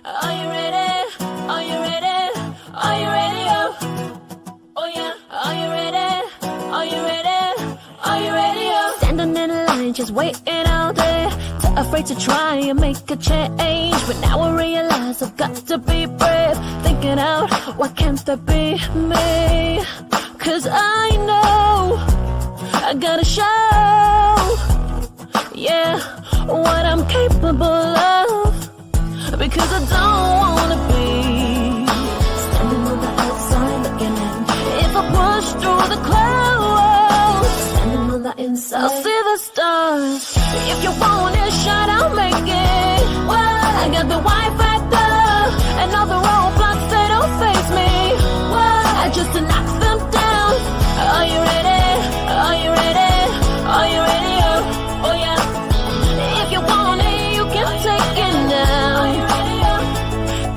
Are you ready? Are you ready? Are you ready? Oh yeah. Are you ready? Are you ready? Are you ready? Standing in line, just waiting out there. Too afraid to try and make a change. But now I realize I've got to be brave. Thinking out, why can't that be me? Cause I know I gotta show, yeah, what I'm capable of. Because I don't wanna be standing on the outside looking in. If I push through the clouds, standing on the inside, I'll see the stars. If you want it, shot, I'll make it. Well, I got the Y factor, and all the roadblocks, they don't face me. Well, I just knock them down. Are you ready? Are you ready? Are you ready? Oh yeah. If you want it, you can take it now.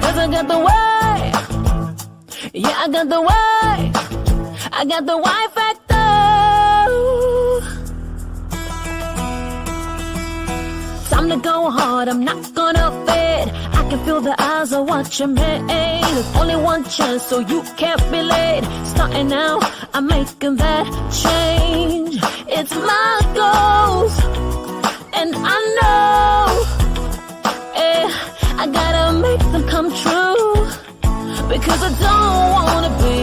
Cause I got the way. Yeah, I got the way. I got the Y factor. Time to go hard, I'm not gonna fade. I can feel the eyes are watching me. There's only one chance, so you can't be late. Starting now, I'm making that change. It's my goals, and I know, I gotta make them come true. Because I don't wanna be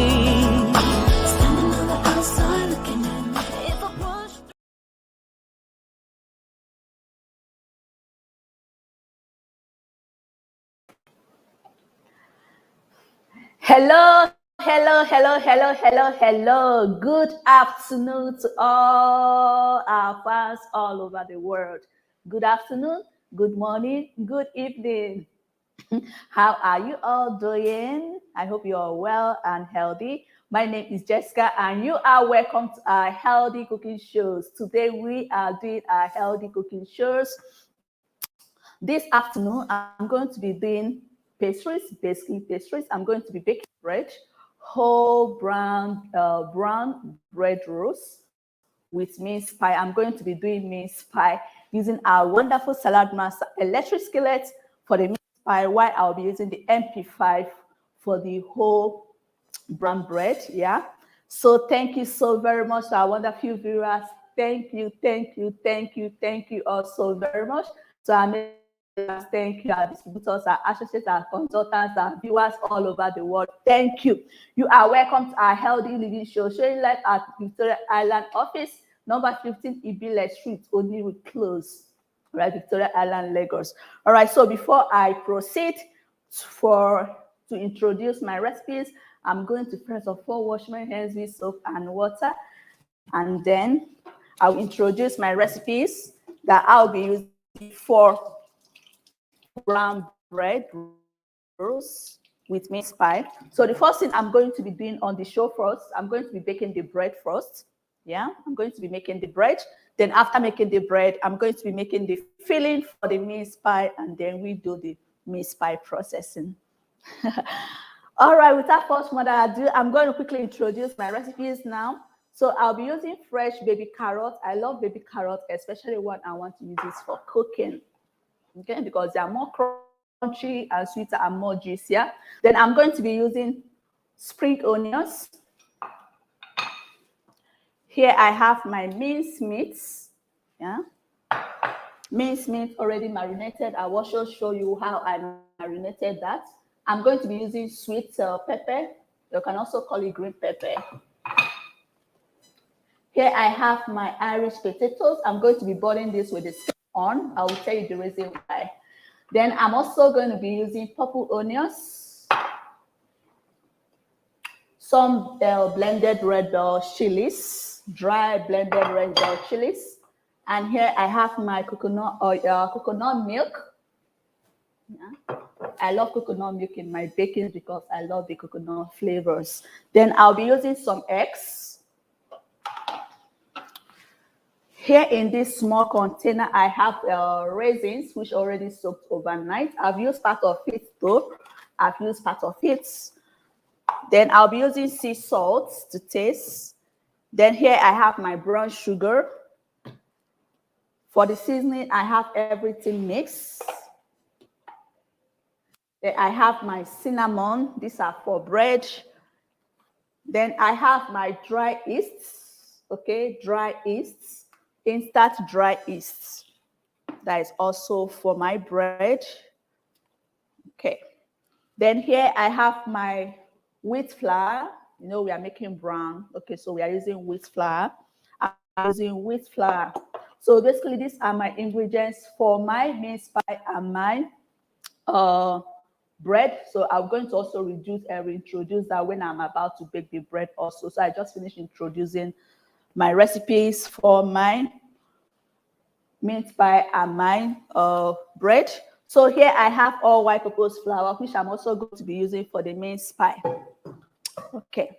standing on the outside looking in. If I push. Hello. Good afternoon to all our fans all over the world. Good afternoon, good morning, good evening. How are you all doing? I hope you are well and healthy. My name is Jessica, and you are welcome to our healthy cooking shows. Today, we are doing our healthy cooking shows. This afternoon, I'm going to be doing pastries, basically pastries. I'm going to be baking bread, whole brown bread rolls with mince pie. I'm going to be doing mince pie using our wonderful Salad Master electric skillet for the mince pie, while I'll be using the MP5 for the whole brown bread. Yeah. So thank you so very much to our wonderful viewers. Thank you all so very much. So thank you, our distributors, our associates, our consultants, our viewers all over the world. Thank you. You are welcome to our healthy living show, showing life at Victoria Island office, number 15 Ibile Street, Oniru Close, right, Victoria Island, Lagos. All right. So before I proceed to introduce my recipes, I'm going to first of all wash my hands with soap and water, and then I'll introduce my recipes that I'll be using for brown bread rolls with mince pie. So the first thing I'm going to be doing on the show first, I'm going to be baking the bread first. Yeah, I'm going to be making the bread. Then after making the bread, I'm going to be making the filling for the mince pie, and then we do the mince pie processing. All right, without much more ado, I'm going to quickly introduce my recipes now. So I'll be using fresh baby carrot. I love baby carrot, especially when I want to use this for cooking. Okay, because they are more crunchy and sweeter and more juicier. Then I'm going to be using spring onions. Here I have my minced meats. Yeah, minced meat already marinated. I will also show you how I marinated that. I'm going to be using sweet pepper. You can also call it green pepper. Here I have my Irish potatoes. I'm going to be boiling this with the skin on. I will tell you the reason why. Then I'm also going to be using purple onions, some blended red bell chilies, dry blended red bell chilies. And here I have my coconut milk. Yeah. I love coconut milk in my baking because I love the coconut flavors. Then I'll be using some eggs. Here in this small container, I have raisins, which already soaked overnight. I've used part of it though. Then I'll be using sea salt to taste. Then here I have my brown sugar. For the seasoning, I have everything mixed. Then I have my cinnamon. These are for bread. Then I have my dry yeasts. Okay, dry yeasts, instant dry yeasts. That is also for my bread. Okay. Then here I have my wheat flour. You know, we are making brown. Okay, so we are using wheat flour. I'm using wheat flour. So basically, these are my ingredients for my mince pie and my uh, bread. So I'm going to also reintroduce that when I'm about to bake the bread also. So I just finished introducing my recipes for my mince pie and my bread. So here I have all white purpose flour, which I'm also going to be using for the mince pie. Okay.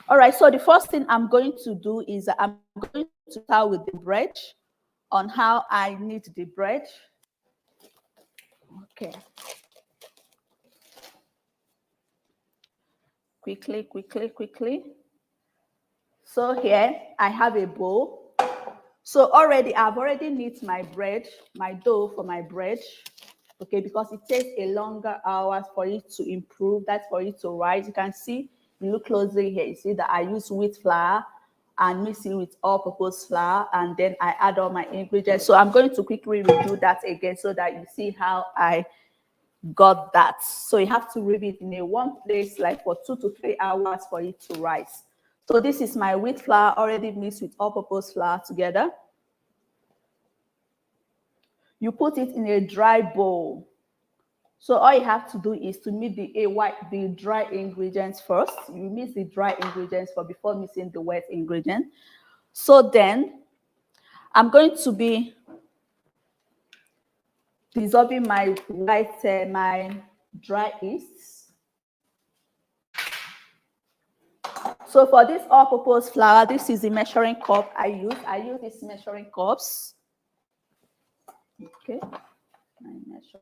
All right. So the first thing I'm going to do is I'm going to start with the bread on how I knead the bread. Okay. Quickly. So here I have a bowl. So I've already knead my bread, my dough for my bread. Okay, because it takes a longer hours for it to improve, that's for it to rise. You can see, you look closely here, you see that I use wheat flour and mix it with all-purpose flour, and then I add all my ingredients. So I'm going to quickly review that again so that you see how I got that. So you have to leave it in one place like for 2 to 3 hours for it to rise. So this is my wheat flour already mixed with all-purpose flour together. You put it in a dry bowl. So all you have to do is to mix the dry ingredients first. You mix the dry ingredients before mixing the wet ingredient. So then I'm going to be dissolving my my dry yeast. So for this all-purpose flour, this is the measuring cup I use. I use these measuring cups. Okay, I measure.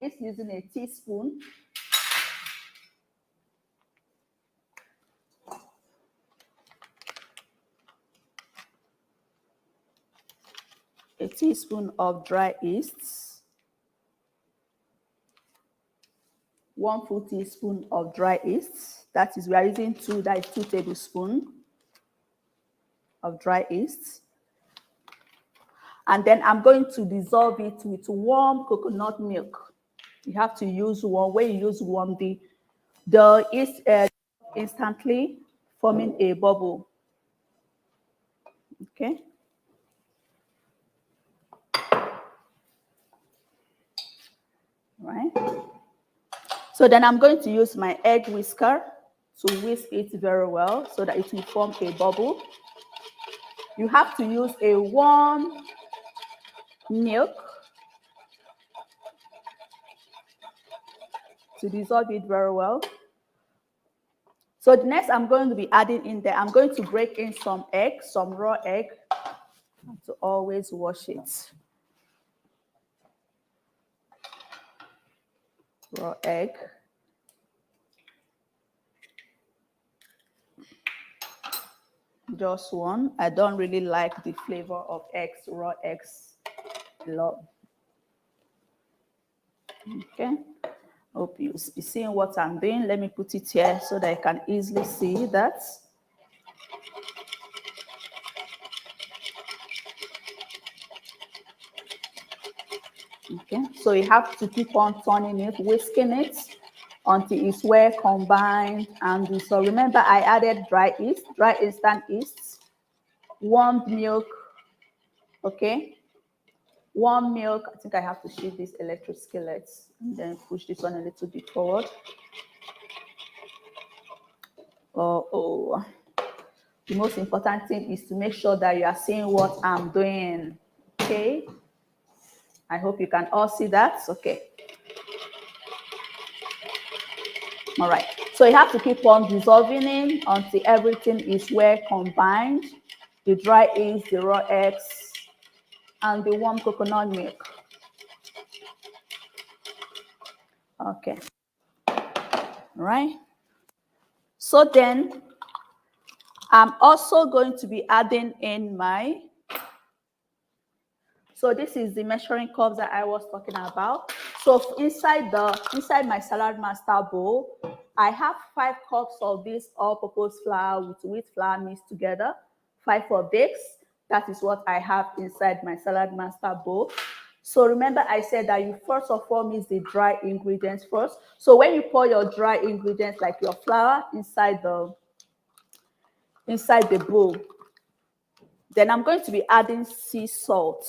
It's using a teaspoon. A teaspoon of dry yeast. 1 full teaspoon of dry yeast. That is, we are using that is 2 tablespoons of dry yeast. And then I'm going to dissolve it with warm coconut milk. You have to use warm. When you use warm, the yeast instantly forming a bubble. Okay. Right. So then I'm going to use my egg whisker to whisk it very well so that it will form a bubble. You have to use a warm milk to dissolve it very well. So the next I'm going to be adding in there, I'm going to break in some egg, some raw egg. I have to always wash it. Raw egg. Just one. I don't really like the flavor of eggs, raw eggs a lot. Okay. Hope you be seeing what I'm doing. Let me put it here so that I can easily see that. Okay, so you have to keep on turning it, whisking it until it's well combined. And so remember, I added dry instant yeast, warmed milk. Okay, warm milk. I think I have to shift this electric skillet and then push this one a little bit forward. Oh. The most important thing is to make sure that you are seeing what I'm doing. Okay. I hope you can all see that. Okay. All right. So you have to keep on dissolving it until everything is well combined. The dry yeast, the raw eggs, and the warm coconut milk. Okay. All right. So then I'm also going to be adding in my, so this is the measuring cups that I was talking about. So inside my salad master bowl, I have 5 cups of this all-purpose flour with wheat flour mixed together, 5 of this. That is what I have inside my salad master bowl. So remember I said that you first of all mix the dry ingredients first. So when you pour your dry ingredients like your flour inside the bowl, then I'm going to be adding sea salt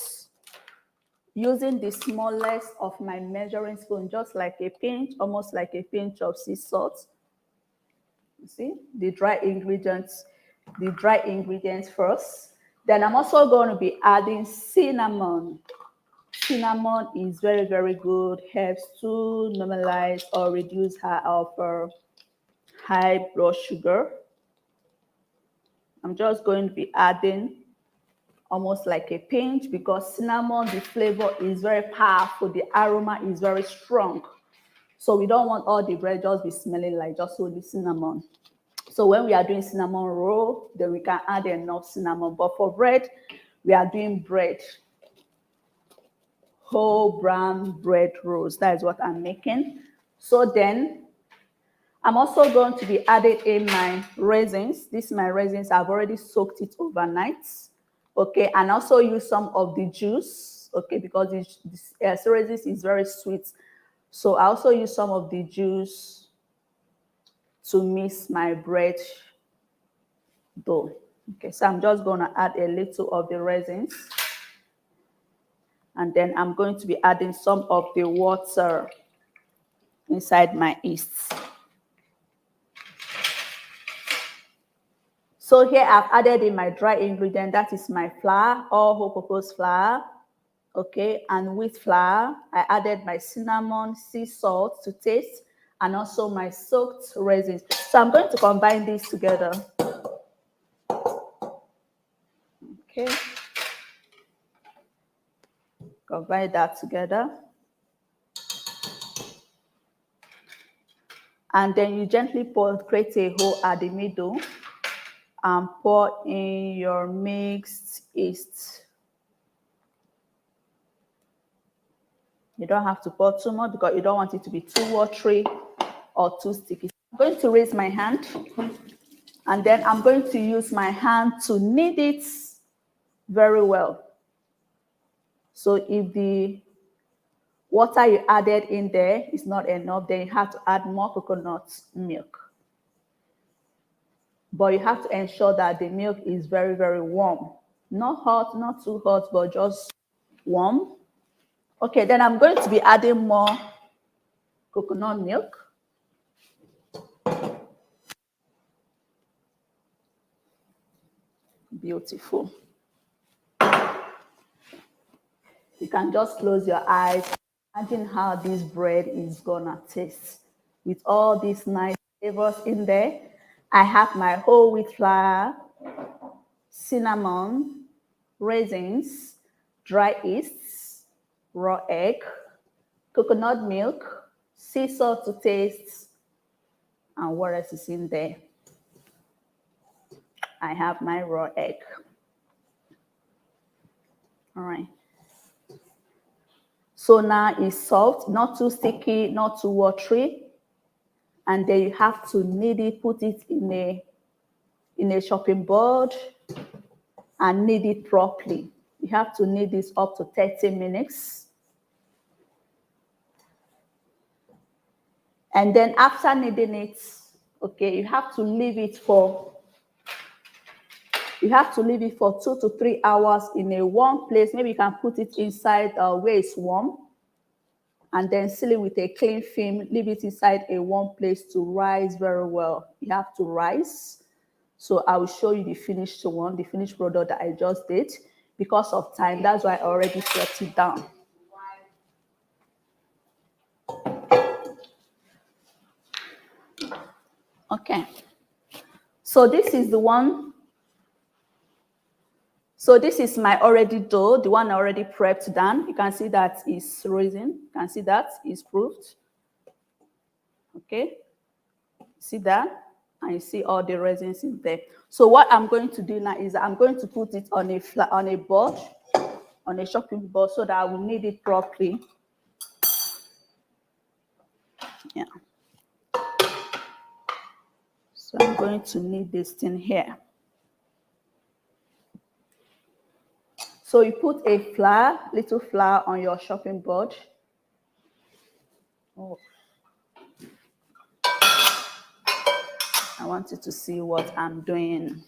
using the smallest of my measuring spoon, just like a pinch, almost like a pinch of sea salt. You see, the dry ingredients first. Then I'm also going to be adding cinnamon. Cinnamon is very, very good, helps to normalize or reduce our high blood sugar. I'm just going to be adding almost like a pinch because cinnamon, the flavor is very powerful. The aroma is very strong. So we don't want all the bread just be smelling like just only cinnamon. So when we are doing cinnamon roll, then we can add enough cinnamon. But for bread, we are doing bread, whole brown bread rolls. That is what I'm making. So then I'm also going to be adding in my raisins. These my raisins. I've already soaked it overnight. Okay, and also use some of the juice. Okay, because this raisins is very sweet. So I also use some of the juice to mix my bread dough. Okay, so I'm just going to add a little of the raisins. And then I'm going to be adding some of the water inside my yeast. So here I've added in my dry ingredient, that is my flour, all whole-purpose flour, okay, and wheat flour. I added my cinnamon, sea salt to taste, and also my soaked raisins. So I'm going to combine these together. Okay. Combine that together. And then you gently create a hole at the middle and pour in your mixed yeast. You don't have to pour too much because you don't want it to be too watery or too sticky. I'm going to raise my hand and then I'm going to use my hand to knead it very well. So if the water you added in there is not enough, then you have to add more coconut milk. But you have to ensure that the milk is very, very warm. Not hot, not too hot, but just warm. Okay, then I'm going to be adding more coconut milk. Beautiful. You can just close your eyes. Imagine how this bread is gonna taste with all these nice flavors in there. I have my whole wheat flour, cinnamon, raisins, dry yeast, raw egg, coconut milk, sea salt to taste, and what else is in there? I have my raw egg. All right. So now it's soft, not too sticky, not too watery. And then you have to knead it, put it in a chopping board and knead it properly. You have to knead this up to 30 minutes. And then after kneading it, okay, you have to leave it for 2 to 3 hours in a warm place. Maybe you can put it inside where it's warm and then seal it with a clean film. Leave it inside a warm place to rise very well. You have to rise. So I will show you the finished one, the finished product that I just did. Because of time, that's why I already set it down. Okay. So this is the one. So this is my already dough, the one I already prepped down. You can see that is risen. You can see that is proofed. Okay. See that? and you see all the resins in there. So what I'm going to do now is I'm going to put it on a board, on a chopping board, so that I will knead it properly. Yeah. So I'm going to knead this thing here. So you put a little flour on your chopping board. Oh. I want you to see what I'm doing.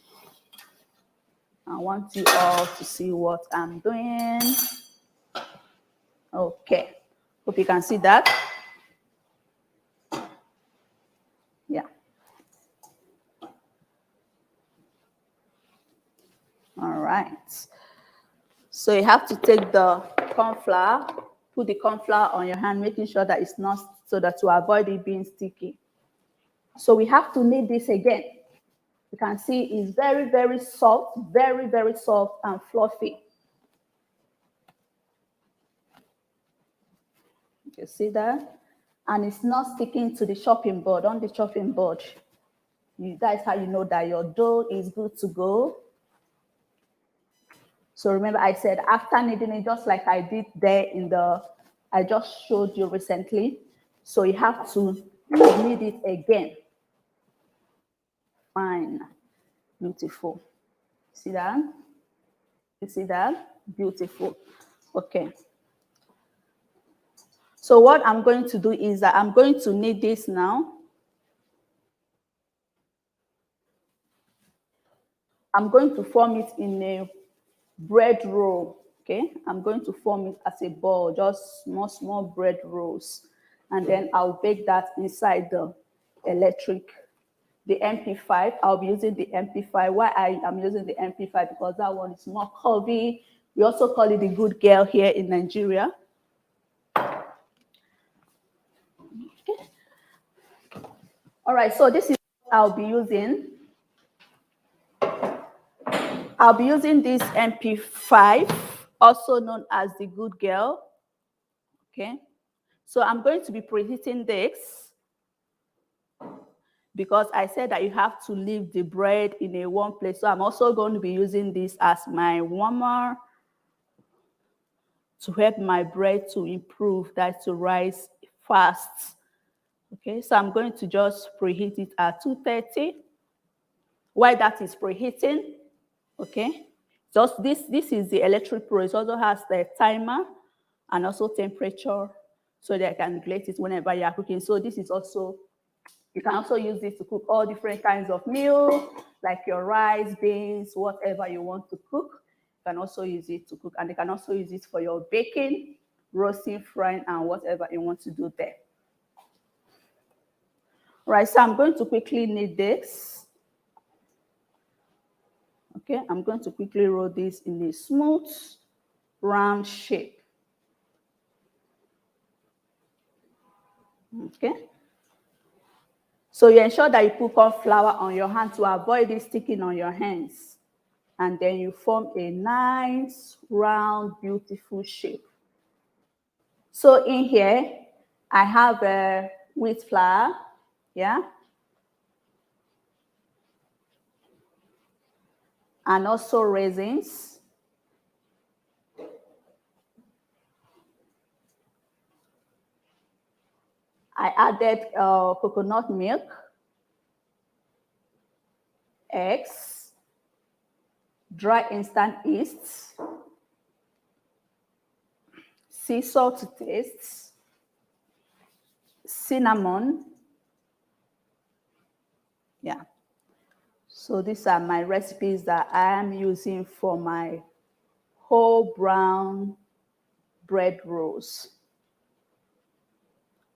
I want you all to see what I'm doing. Okay. Hope you can see that. Yeah. All right. So you have to take the corn flour, put the corn flour on your hand, making sure that it's not, so that to avoid it being sticky. So we have to knead this again. You can see it's very, very soft, very, very soft and fluffy. You see that? And it's not sticking to the chopping board, on the chopping board. That's how you know that your dough is good to go. So remember I said after kneading it, just like I did there I just showed you recently. So you have to knead it again. Fine, beautiful. See that? You see that? Beautiful. Okay. So what I'm going to do is that I'm going to knead this now. I'm going to form it in a bread roll. Okay, I'm going to form it as a ball, just small bread rolls, and then I'll bake that inside the MP5. I'll be using the MP5. Why I am using the MP5? Because that one is more curvy. We also call it the good girl here in Nigeria. Okay. All right, so this is what I'll be using. I'll be using this MP5, also known as the good girl. Okay, so I'm going to be preheating this because I said that you have to leave the bread in a warm place. So I'm also going to be using this as my warmer to help my bread to improve, that to rise fast. Okay, so I'm going to just preheat it at 230. While that is preheating, okay, just this is the electric pro. It also has the timer and also temperature, so that I can regulate it whenever you are cooking. So this is also, you can also use this to cook all different kinds of meals, like your rice, beans, whatever you want to cook. You can also use it to cook, and you can also use it for your baking, roasting, frying, and whatever you want to do there. All right, so I'm going to quickly knead this. Okay, I'm going to quickly roll this in a smooth, round shape. Okay. So you ensure that you put corn flour on your hand to avoid it sticking on your hands. And then you form a nice, round, beautiful shape. So in here, I have a wheat flour, yeah, and also raisins. I added coconut milk, eggs, dry instant yeast, sea salt to taste, cinnamon. Yeah. So these are my recipes that I am using for my whole brown bread rolls.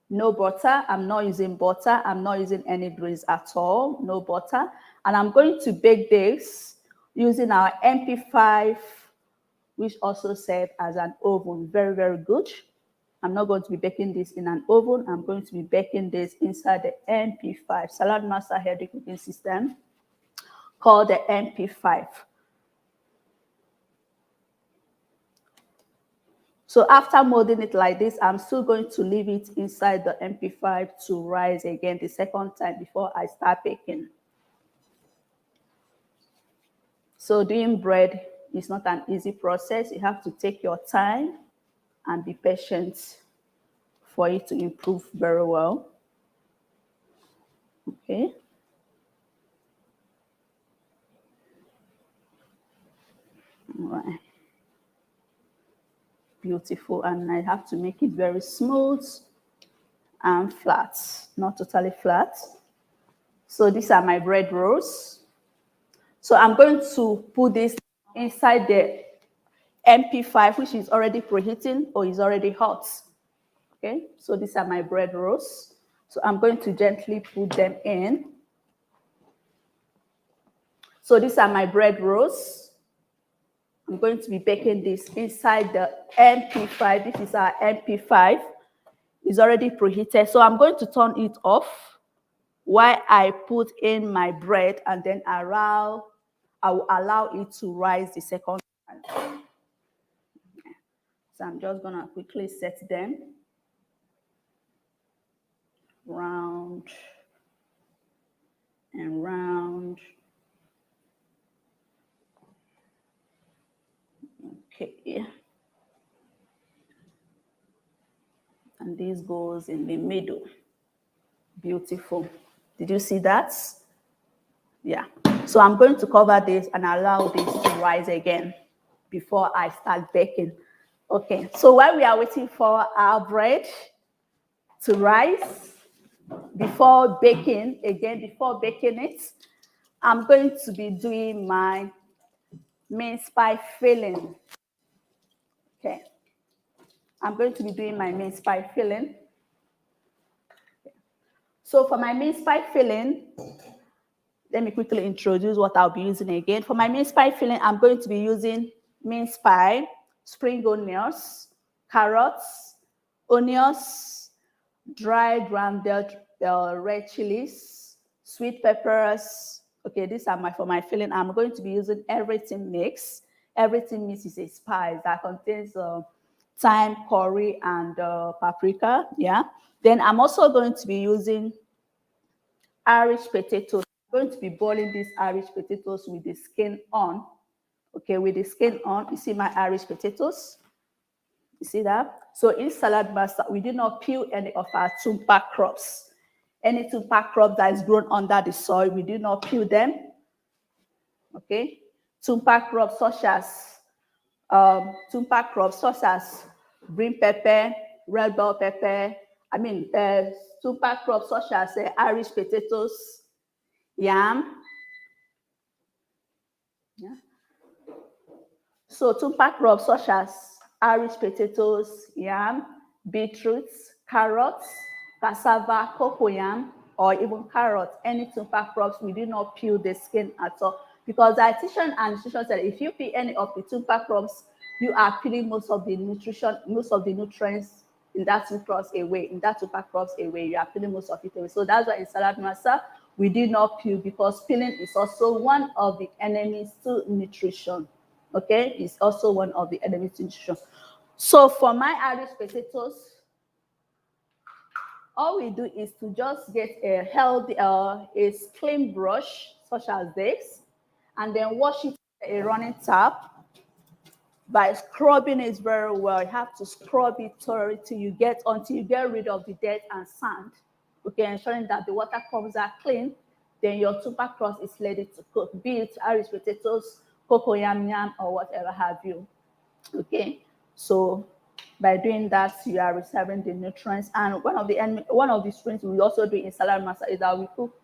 No butter. I'm not using butter. I'm not using any grease at all. No butter. And I'm going to bake this using our MP5, which also serves as an oven. Very, very good. I'm not going to be baking this in an oven. I'm going to be baking this inside the MP5, Salad Master Healthy Cooking System, called the MP5. So after molding it like this, I'm still going to leave it inside the MP5 to rise again the second time before I start baking. So doing bread is not an easy process. You have to take your time and be patient for it to improve very well. Okay. All right. Beautiful. And I have to make it very smooth and flat, not totally flat. So these are my bread rolls. So I'm going to put this inside the MP5, which is already preheating or is already hot. Okay, so these are my bread rolls. So I'm going to gently put them in. So these are my bread rolls. I'm going to be baking this inside the MP5. This is our MP5. It's already preheated. So I'm going to turn it off while I put in my bread, and then I will allow it to rise the second time. So I'm just gonna quickly set them round and round. Okay. And this goes in the middle. Beautiful. Did you see that? Yeah. So I'm going to cover this and allow this to rise again before I start baking. Okay. So while we are waiting for our bread to rise, before baking it, I'm going to be doing my mince pie filling. Okay. I'm going to be doing my mince pie filling. So for my mince pie filling, let me quickly introduce what I'll be using again. For my mince pie filling, I'm going to be using mince pie, spring onions, carrots, onions, dried grounded red chilies, sweet peppers. Okay, these are for my filling. I'm going to be using everything mix. Everything mix is a spice that contains thyme, curry, and paprika. Yeah. Then I'm also going to be using Irish potatoes. I'm going to be boiling these Irish potatoes with the skin on. Okay, with the skin on. You see my Irish potatoes? You see that? So in salad master, we did not peel any of our tumpa crops. Any tumpa crop that is grown under the soil, we do not peel them. Okay? Tumpa crops such as green pepper, red bell pepper. Tumpa crops such as Irish potatoes, yam. Yeah. So tumpa crops such as Irish potatoes, yam, beetroots, carrots, cassava, cocoyam, or even carrots, any tumpa crops, we do not peel the skin at all. Because dietitian and nutrition said if you peel any of the tumpa crops, you are peeling most of the nutrients in that crops away, in that tumpa crops away. You are peeling most of it away. So that's why in salad masa, we do not peel, because peeling is also one of the enemies to nutrition. Okay, it's also one of the enemies to nutrition. So for my Irish potatoes, all we do is to just get a healthy, a clean brush such as this, and then wash it with a running tap by scrubbing it very well. You have to scrub it thoroughly until you get rid of the dirt and sand. Okay, ensuring that the water comes out clean. Then your tuber crust is ready to cook, be it Irish potatoes, cocoyam, or whatever have you. Okay, so by doing that, you are reserving the nutrients. And one of the things we also do in salad masa is that we cook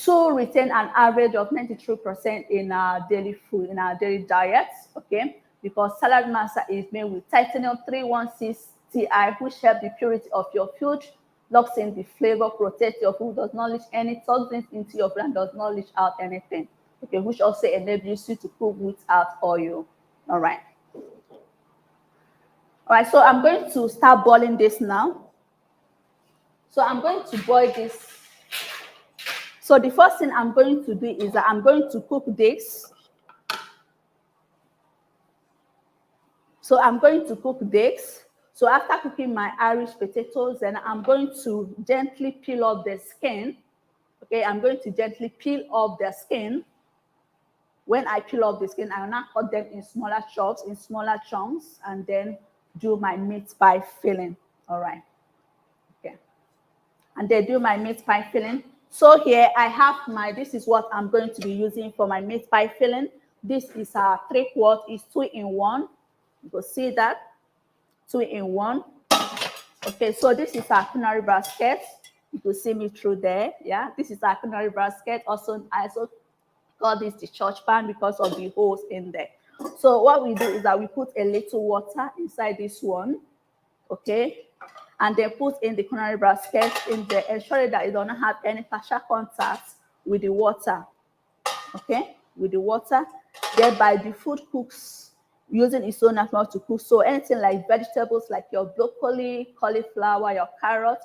to retain an average of 93% in our daily food, in our daily diet. Okay, because salad masa is made with titanium 316 Ti, which helps the purity of your food, locks in the flavor, protects your food, does not leach any toxins into your food, and does not leach out anything. Okay, which also enables you to cook without oil. All right. All right, so I'm going to start boiling this now. So I'm going to boil this. So the first thing I'm going to do is that I'm going to cook this. So I'm going to cook this. So after cooking my Irish potatoes, then I'm going to gently peel off the skin. Okay, I'm going to gently peel off the skin When I peel off the skin, I will now cut them in smaller chops, in smaller chunks, and then do my meat pie filling. All right. Okay. And then do my meat pie filling. So here I have this is what I'm going to be using for my meat pie filling. This is a 3/4, it's 2-in-1. You can see that, 2-in-1. Okay, so this is our culinary basket. You can see me through there. Yeah, this is our culinary basket. Also, I also call this the church pan because of the holes in there. So what we do is that we put a little water inside this one, okay, and then put in the culinary basket in there, ensuring that it does not have any partial contact with the water, okay, with the water. Thereby, the food cooks using its own atmosphere to cook. So anything like vegetables, like your broccoli, cauliflower, your carrot,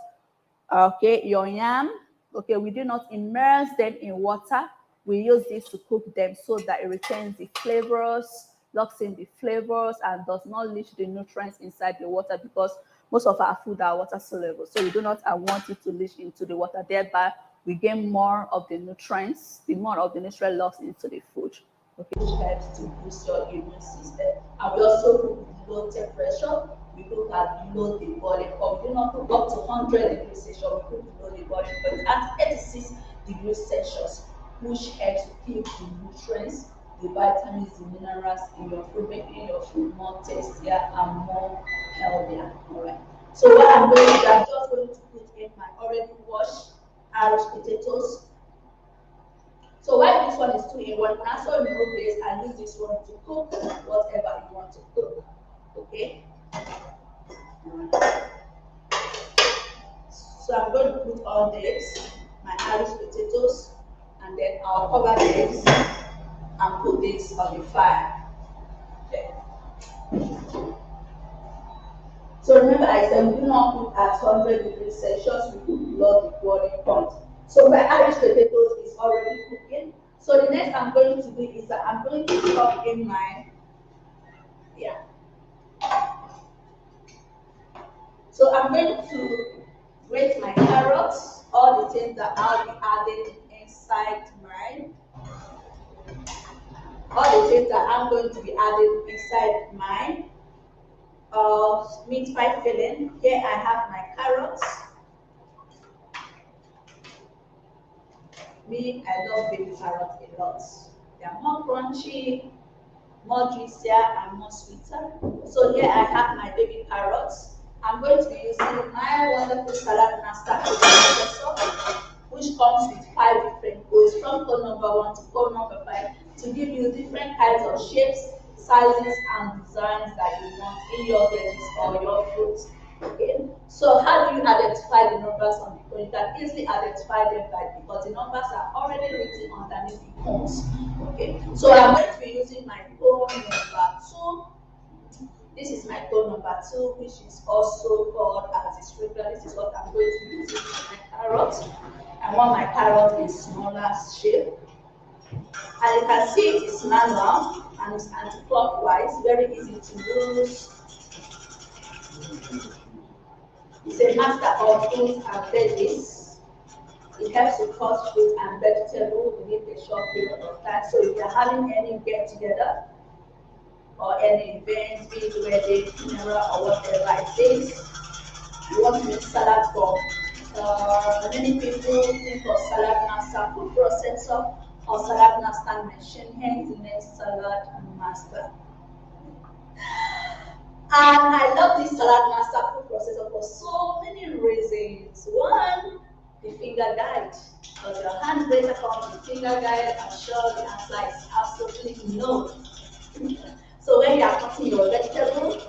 okay, your yam, okay, we do not immerse them in water. We use this to cook them so that it retains the flavors, locks in the flavors, and does not leach the nutrients inside the water, because most of our food are water soluble. So we do not want it to leach into the water. Thereby, we gain more of the nutrients, the more of the nutrient loss into the food. Okay, which helps to boost your immune system. And we also cook with low temperature. We cook at below the boiling point. We do not cook up to 100 degrees Celsius. We cook below the boiling point at 86 degrees Celsius, which helps to keep the nutrients, the vitamins, the minerals in your food, making your food more tastier and more healthier. All right. So what I'm going to do, I'm just going to put in my already washed Irish potatoes. So while this one is 2-in-1, you can also remove this and use this one to cook whatever you want to cook. Okay. So I'm going to put all this, my Irish potatoes, and then I'll cover this and put this on the fire. Okay. So remember, I said we do not cook at 100 degrees Celsius, we cook below the boiling point. So my Irish potatoes is already cooking. So the next I'm going to do is that I'm going to chop in my, So I'm going to grate my carrots, all the things that I'll be adding inside all the things that I'm going to be adding inside my meat pie filling. Here I have my carrots. Me, I love baby carrots a lot. They are more crunchy, more juicier, and more sweeter. So here I have my baby carrots. I'm going to be using my wonderful salad master processor, which comes with 5 different codes, from code number 1 to code number 5, to give you different kinds of shapes, sizes, and designs that you want in your veggies or your fruits. Okay, so how do you identify the numbers on the code? You can easily identify them because the numbers are already written underneath the codes. Okay, so I'm going to be using my code number 2. This is my code number 2, which is also called as the sprinkler. This is what I'm going to be using for my carrots. I want my carrot in smaller shape. And you can see it is manual and it's anti-clockwise, very easy to use. It's a master of fruits and veggies. It helps to cut fruit and vegetable within a short period of time. So if you're having any get together or any event, be it wedding, funeral, or whatever it is, you want to make salad for many people think of salad master food processor or salad master machine, hence the name salad master. And I love this salad master food processor for so many reasons. One, the finger guide. Because your hand better comes with finger guide, I'm sure the answer is absolutely no. So when you are cutting your vegetable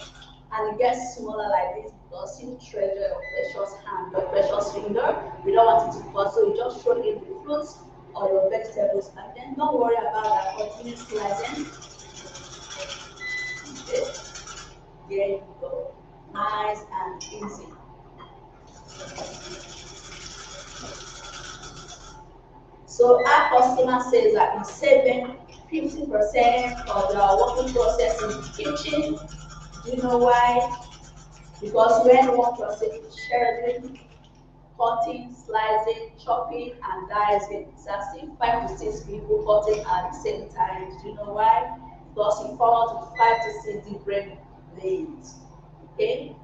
and it gets smaller like this, because you treasure your precious hand, your precious finger, you don't want it to cut, so you just throw in the fruits or your vegetables, and then don't worry about that. Continue slicing. Okay. There you go. Nice and easy. So our customer says that it's saving 50% of their working process in the kitchen. Do you know why? Because when one person is sharing, cutting, slicing, chopping, and dicing. It's as if 5 to 6 people cutting at the same time. Do you know why? Because it falls with 5 to 6 different lanes. Okay?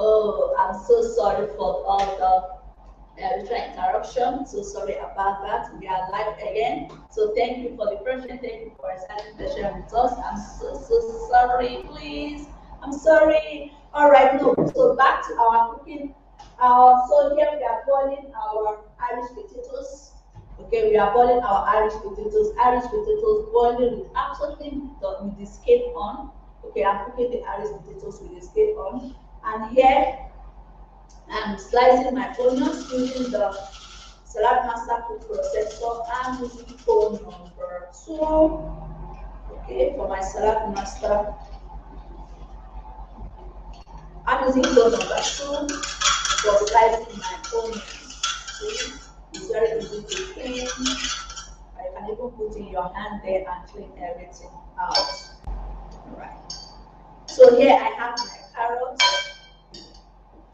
Oh, I'm so sorry for all the little interruption. So sorry about that. We are live again. So thank you for the question. Thank you for starting the session with us. I'm so sorry. Please, I'm sorry. All right, no. So back to our cooking. So here we are boiling our Irish potatoes. Okay, we are boiling our Irish potatoes. Irish potatoes boiling with absolutely with the skin on. Okay, I'm cooking the Irish potatoes with the skin on. And here I'm slicing my onions using the salad master food processor. I'm using phone number 2. Okay, for my salad master. I'm using phone number 2 for slicing my onions. See, it's very easy to clean. You can even put in your hand there and clean everything out. Alright. So here I have my carrots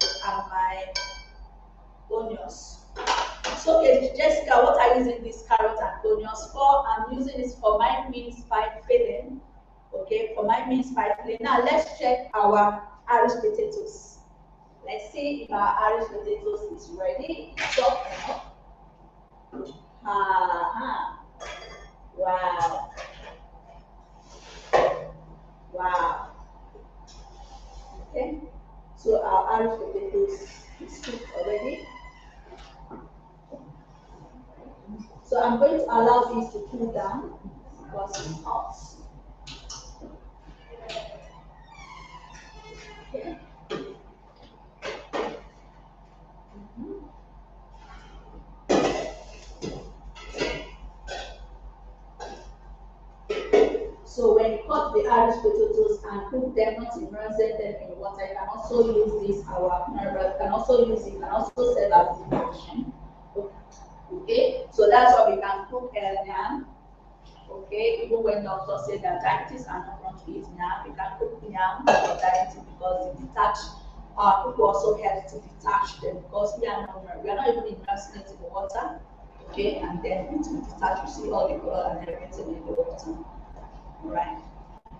and my onions. So Jessica, what are you using these carrots and onions for? I'm using this for my mince pie filling. Okay, for my mince pie filling. Now let's check our Irish potatoes. Let's see if our Irish potatoes is ready. Soft enough. Wow. Wow. Okay. So our Irish potatoes is cooked already. So I'm going to allow this to cool down because it's hot. Okay. So when you cut the Irish potatoes and cook them, not immersing them in water, you can also use this our you can also use it, you can also serve as decoction. Okay, so that's what we can cook yam. Okay, even when doctors say that diabetes are not going to eat yam, we can cook yam for diabetes because it detach. Our cook also helps to detach them because we are not even immersing it in the water. Okay, and then it will detach. You see all the color and everything in the water. Right.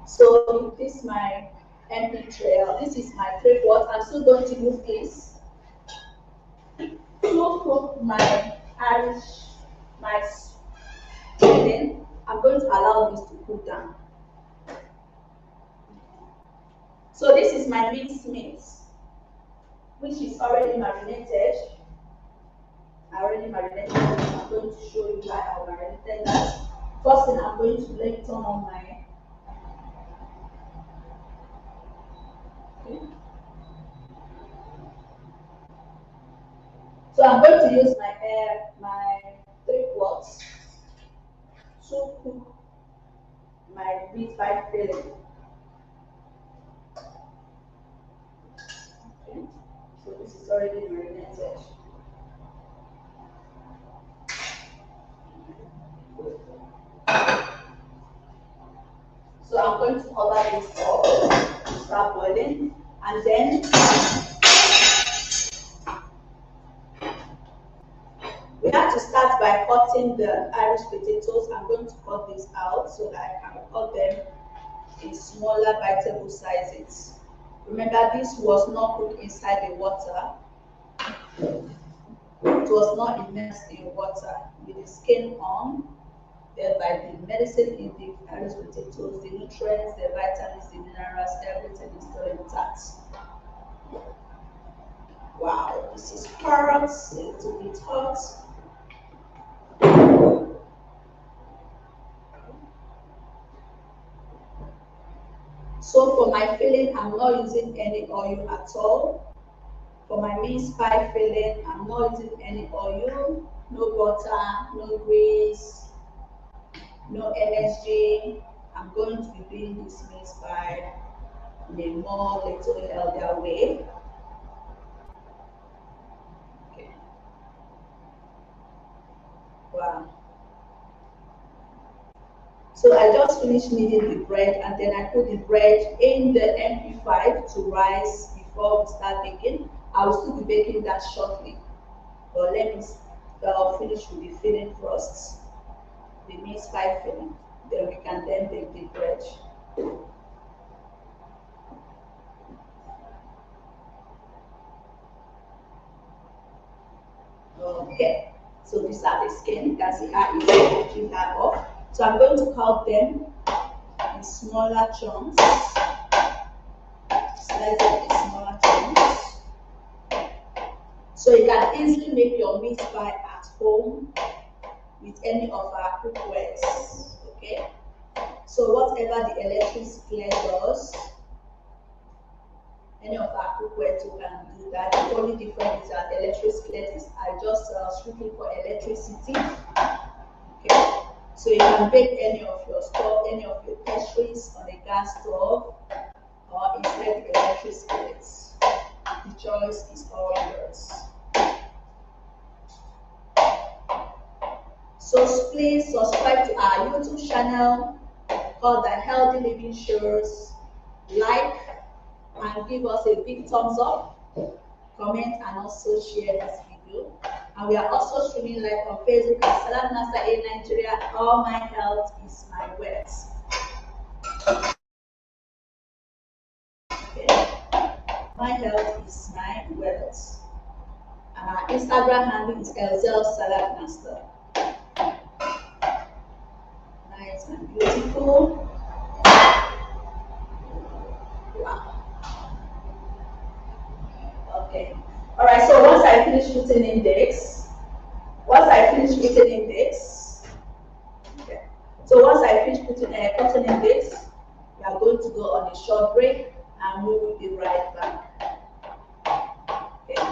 So this is my empty tray. This is my tray pot. I'm still going to use this to cook my Irish, my filling. I'm going to allow this to cool down. So this is my minced meat, which is already marinated. I already marinated it. I'm going to show you why I marinated that. First thing I'm going to turn on my So I'm going to use my 3 quarts to cook my meat pie filling. Okay. So this is already marinated. So I'm going to cover this up to start boiling, and then we have to start by cutting the Irish potatoes. I'm going to cut this out so that I can cut them in smaller biteable sizes. Remember, this was not cooked inside the water. It was not immersed in water with the skin on, thereby the medicine in the Irish potatoes, the nutrients, the vitamins, the minerals, everything is still intact. Wow, this is carrots, a little bit hot. So for my filling, I'm not using any oil at all. For my mince pie filling, I'm not using any oil, no butter, no grease, no MSG. I'm going to be doing this mince pie in a more little healthier way. Okay. Wow. So I just finished kneading the bread and then I put the bread in the MP5 to rise before we start baking. I will still be baking that shortly, but let me finish with the filling first. the meat pie filling. Then we can then take the bread. Okay, so these are the skin. You can see how easy to peel that off. So I'm going to cut them in smaller chunks. Slice them in smaller chunks. So you can easily make your meat pie at home with any of our cookwares. Okay. So whatever the electric skillet does, any of our cookware too can do that. The only difference is that electric skillet are just strictly for electricity. Okay, so you can bake any of your stuff, any of your pastries on a gas stove or inside the electric skillets. The choice is all yours. So please subscribe to our YouTube channel called The Healthy Living Shows. Like and give us a big thumbs up, comment, and also share this video. And we are also streaming live on Facebook at Salad Master A Nigeria. All my health is my wealth. Okay. My health is my wealth. And our Instagram handle is Elzel Salad Master. Nice and beautiful. Wow. Okay. All right. So once I finish putting in this, okay. So once I finish putting in this, we are going to go on a short break, and we will be right back. Okay.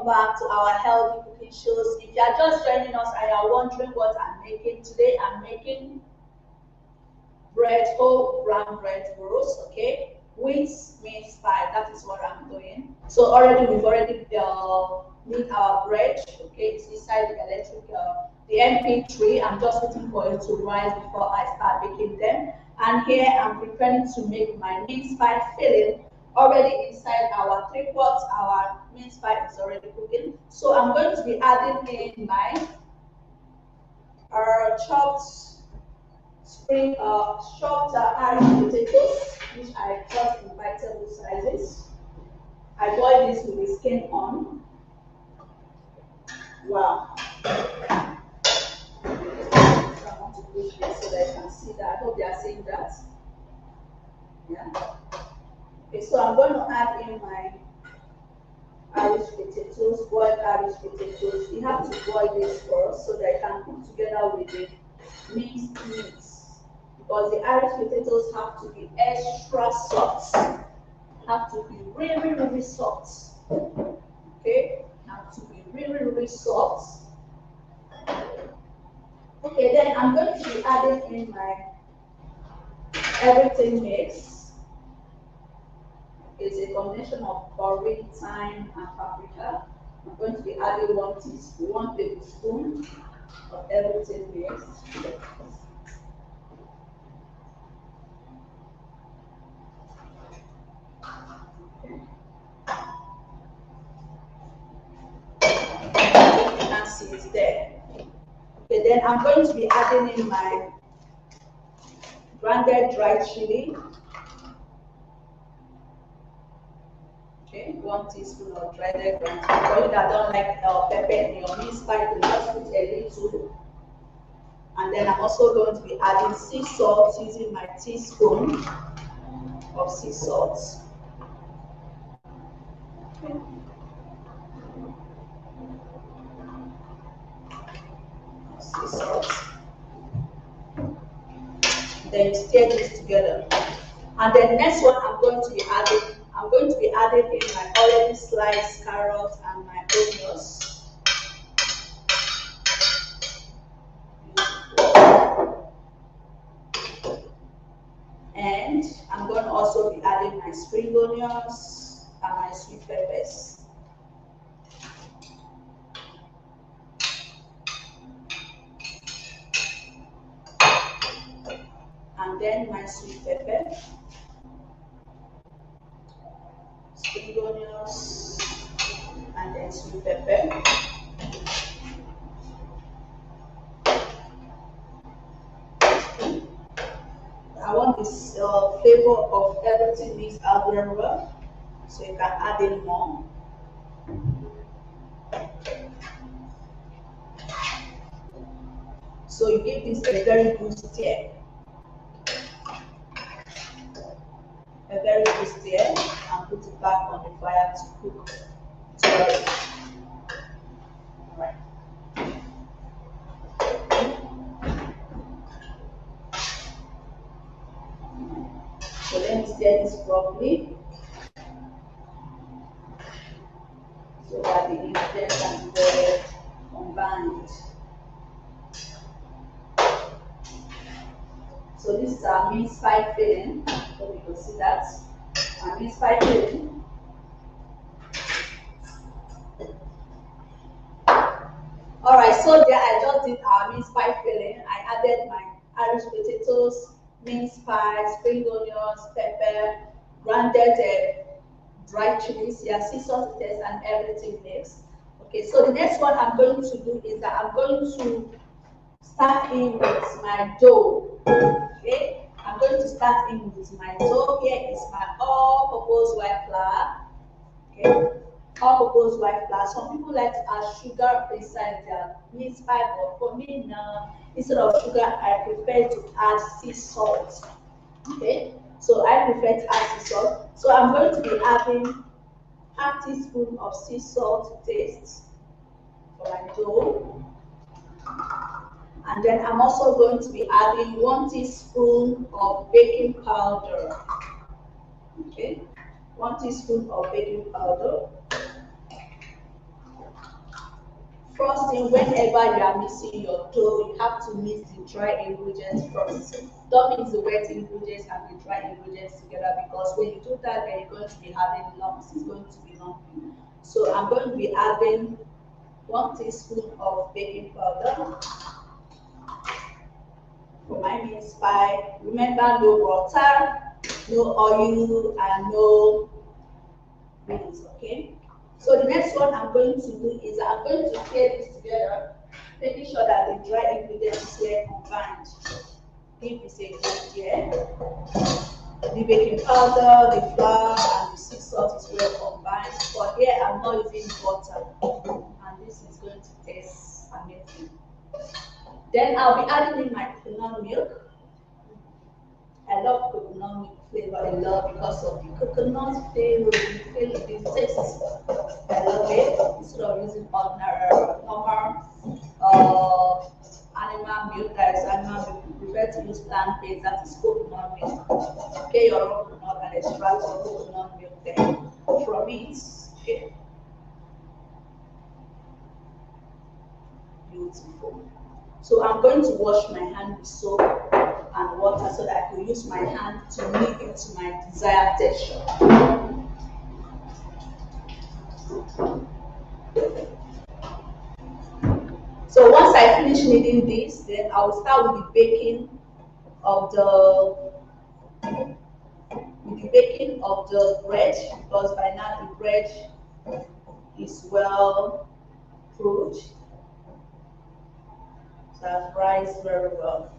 back to our healthy cooking shows. If you are just joining us and you are wondering what I'm making today, I'm making whole brown bread rolls, okay, with mince pie. That is what I'm doing. So we've already made our bread, okay, it's inside the electric, the MP3. I'm just waiting for it to rise before I start baking them. And here I'm preparing to make my mince pie filling. Already inside our 3/4, our mince pie is already cooking. So I'm going to be adding in my chopped Irish potatoes, which I cut in biteable sizes. I boil this with the skin on. Wow. So I want to push this so that you can see that. I hope they are seeing that. Yeah. Okay, so I'm going to add in my Irish potatoes, boiled Irish potatoes. You have to boil this first so that it can cook together with the minced meat. Because the Irish potatoes have to be extra soft. Have to be really, really soft. Okay? Have to be really, really soft. Okay, then I'm going to be adding in my everything mix. It's a combination of curry, thyme, and paprika. I'm going to be adding 1 tablespoon of everything mix. You can see it there. Okay, then I'm going to be adding in my grounded dry chili. Okay, 1 teaspoon of dried ground. For you that don't like pepper in your mince pie, you just put a little. And then I'm also going to be adding sea salt using my teaspoon of sea salt. Okay. Sea salt. Then stir this together. And then next one I'm going to be adding in my already sliced carrots and my onions. And I'm going to also be adding my spring onions and my sweet peppers. And then my sweet pepper, spring onions, and then sweet pepper. I want this flavor of everything mixed out very well, so you can add in more. So you give this a very good stir. A very good stir, and put it back on the fire to cook. Alright. So let me stir this properly so that the ingredients can be well combined. So this is our mince pie filling. So you can see that. Our mince pie filling. Alright, so there I just did our mince pie filling. I added my Irish potatoes, mince pie, spring onions, pepper, grounded dry chilies, sea salt, and everything mixed. Okay, so the next one I'm going to do is that I'm going to start in with my dough. Okay, I'm going to start in with my dough. Here is my all-purpose white flour. Okay, all-purpose white flour. Some people like to add sugar inside their mince pie, but for me now, instead of sugar, I prefer to add sea salt. Okay, so I prefer to add sea salt. So I'm going to be adding half teaspoon of sea salt to taste for my dough. And then I'm also going to be adding 1 teaspoon of baking powder. Okay, 1 teaspoon of baking powder. First thing, whenever you are mixing your dough, you have to mix the dry ingredients first. Don't mix the wet ingredients and the dry ingredients together, because when you do that, then you're going to be having lumps. It's going to be lumpy. So I'm going to be adding 1 teaspoon of baking powder for my mince pie. Remember, no butter, no oil, and no beans, okay? So the next one I'm going to do is I'm going to pair this together, making sure that the dry ingredients is well combined. Give this a good here. The baking powder, the flour, and the sea salt is well combined. But here I'm not using butter, and this is going to taste amazing. Then I'll be adding in my coconut milk. I love coconut milk flavor a lot because of the coconut flavor, the taste. I love it. Instead of using ordinary normal animal milk, that is animal milk, we prefer to use plant-based, that is coconut milk. Okay, your raw coconut and extract your coconut milk there from it. Okay. Beautiful. So I'm going to wash my hand with soap and water so that I can use my hand to knead it to my desired texture. So once I finish kneading this, then I will start with the baking of the bread, because by now the bread is well cooked. So I've rised very well.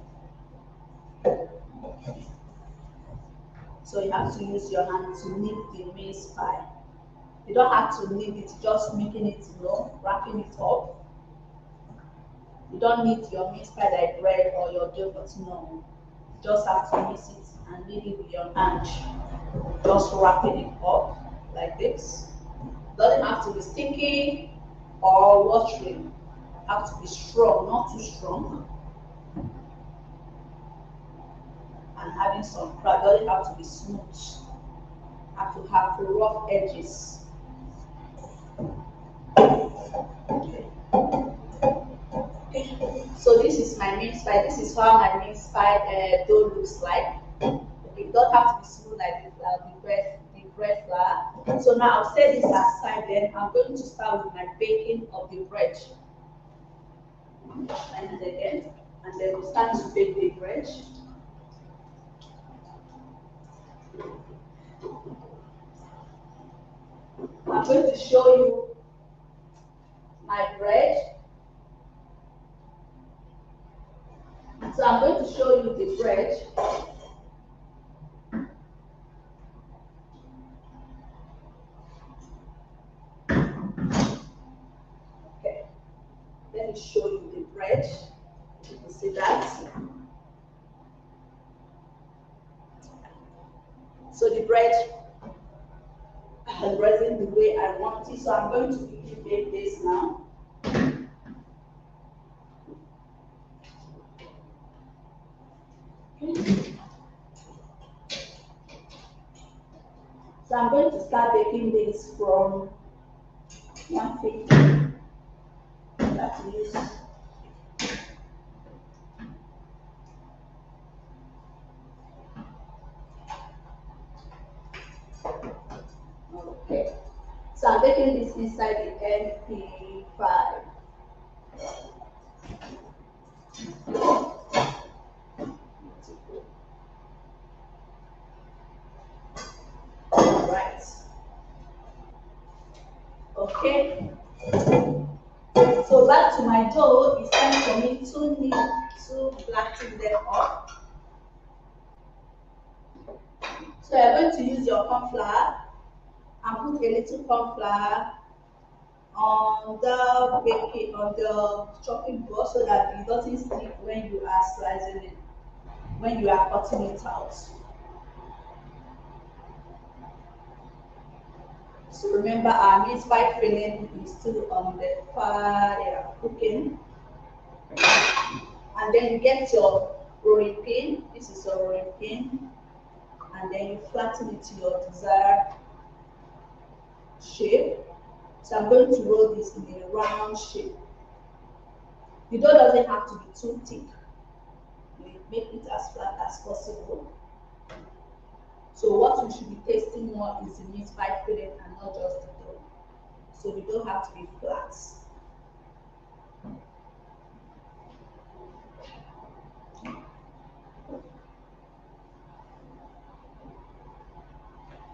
So you have to use your hand to knead the mince pie. You don't have to knead it, just making it, wrapping it up. You don't need your mince pie like bread or your yogurt, no. You just have to mix it and knead it with your hand. Just wrapping it up like this. Doesn't have to be sticky or watery. Have to be strong, not too strong. And having some crack, doesn't have to be smooth. Have to have rough edges. Okay. So this is my mince pie. This is how my mince pie dough looks like. Okay, it doesn't have to be smooth like the bread flour. So now I'll set this aside. Then I'm going to start with my baking of the bread. And again, and then we start to bake the bread. I'm going to show you my bread. So I'm going to show you the bread. Okay, let me show you the bread. You can see that. So the bread has risen the way I want it. So I'm going to quickly bake this now. So I'm going to start baking this from 150. That is okay. So I'm baking this inside the MP5. Right. Okay. So back to my dough. It's time for me to flatten them up. So you're going to use your corn flour and put a little corn flour on the chopping board so that it doesn't stick when you are slicing it, when you are cutting it out. So remember, our mince pie filling is still on the fire cooking. And then you get your rolling pin. This is your rolling pin. And then you flatten it to your desired shape. So I'm going to roll this in a round shape. The dough doesn't have to be too thick. We make it as flat as possible. So what we should be tasting more is the meat pie filling and not just the dough. So we don't have to be flat.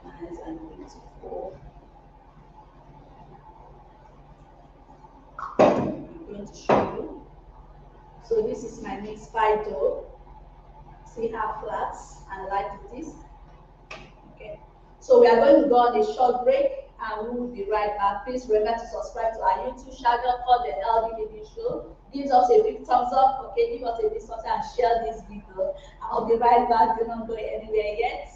Nice and beautiful. I'm going to show you. So this is my meat pie dough. See how flat and light it is. Okay. So we are going to go on a short break and we will be right back. Please remember to subscribe to our YouTube channel called The Healthy Living Show. Give us a big thumbs up, okay? Give us a big thumbs up and share this video. I'll be right back. Do not go anywhere yet.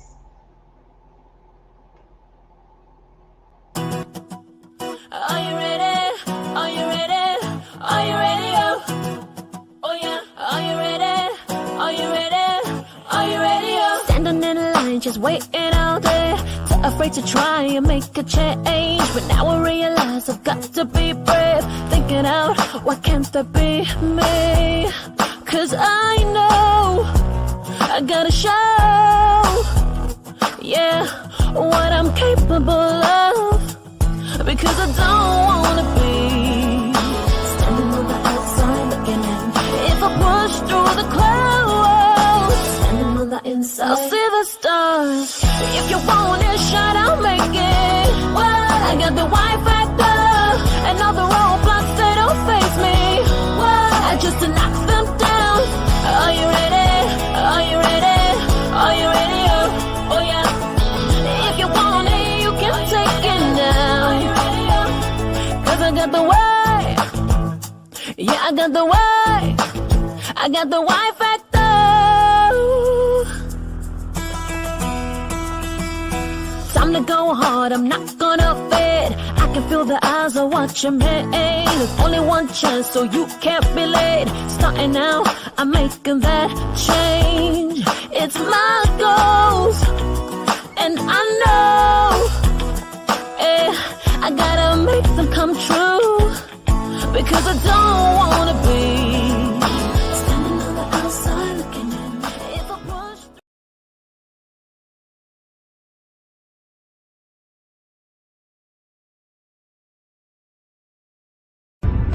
Are you ready? Are you ready? Are you ready? Oh yeah. Are you ready? Are you ready? Are you ready? Standing in line, just waiting all day. Too afraid to try and make a change. But now I realize I've got to be brave. Thinking out, why can't that be me? Cause I know I gotta show, yeah, what I'm capable of. Because I don't wanna be standing on the outside looking in. If I push through the clouds, standing on the inside, I'll see the stars. If you want it, shine, I'll make it. What? I got the Y factor, and all the roadblocks, they don't face me. What? I just knock them down. Are you ready? Are you ready? Are you ready? Oh yeah. If you want it, you can take it now. Cause I got the way. Yeah, I got the way. I got the Y factor. Time to go hard, I'm not gonna fade. I can feel the eyes are watching me. There's only one chance, so you can't be late. Starting now, I'm making that change. It's my goals, and I know, I gotta make them come true. Because I don't wanna be standing on the outside looking in. If I push.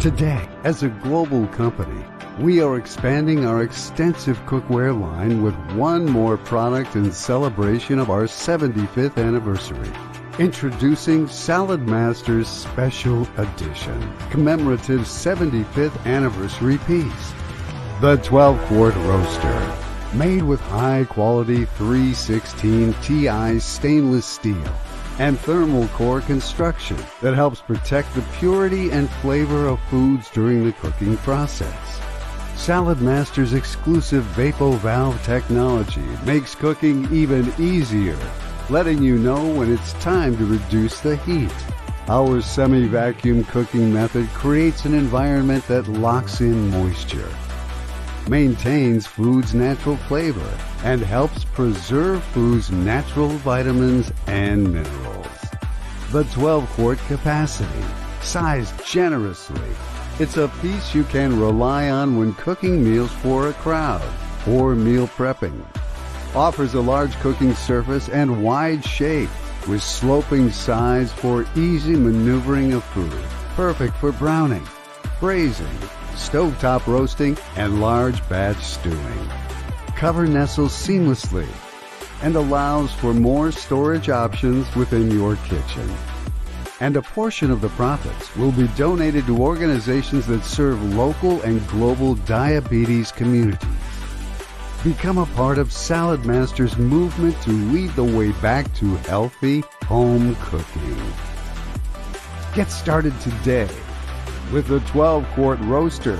Today, as a global company, we are expanding our extensive cookware line with one more product in celebration of our 75th anniversary. Introducing Salad Master's Special Edition, commemorative 75th anniversary piece. The 12-quart roaster, made with high-quality 316 Ti stainless steel and thermal core construction that helps protect the purity and flavor of foods during the cooking process. Salad Master's exclusive Vapo Valve technology makes cooking even easier, letting you know when it's time to reduce the heat. Our semi-vacuum cooking method creates an environment that locks in moisture, maintains food's natural flavor, and helps preserve food's natural vitamins and minerals. The 12-quart capacity, sized generously. It's a piece you can rely on when cooking meals for a crowd or meal prepping. Offers a large cooking surface and wide shape with sloping sides for easy maneuvering of food. Perfect for browning, braising, stovetop roasting, and large batch stewing. Cover nestles seamlessly and allows for more storage options within your kitchen. And a portion of the profits will be donated to organizations that serve local and global diabetes communities. Become a part of Salad Master's movement to lead the way back to healthy home cooking. Get started today with the 12-quart roaster.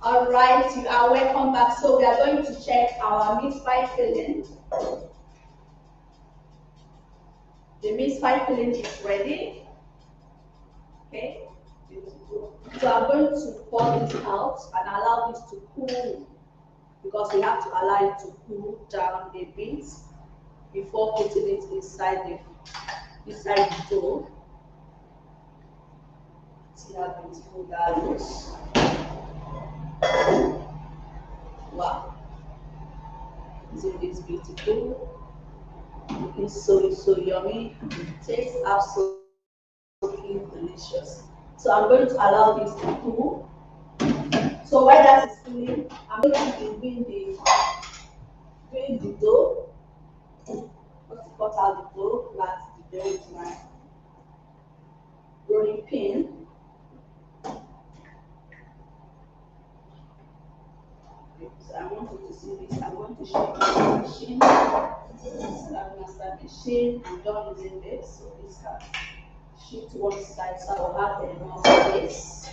All right, you are welcome back. So we are going to check our meat pie filling. The meat pie filling is ready. Okay. So I'm going to pour this out and allow this to cool because we have to allow it to cool down a bit before putting it inside the dough. See how beautiful that looks. Wow. Isn't this beautiful? It's so yummy. It tastes absolutely delicious. So I'm going to allow this to cool. So while that is cooling, I'm going to be doing the dough. Just to cut out the dough, flat the dough with my rolling pin. So I want you to see this. I'm going to show you the machine. Salad master machine. I'm done using this. So this can shift to one side so I'll have enough space.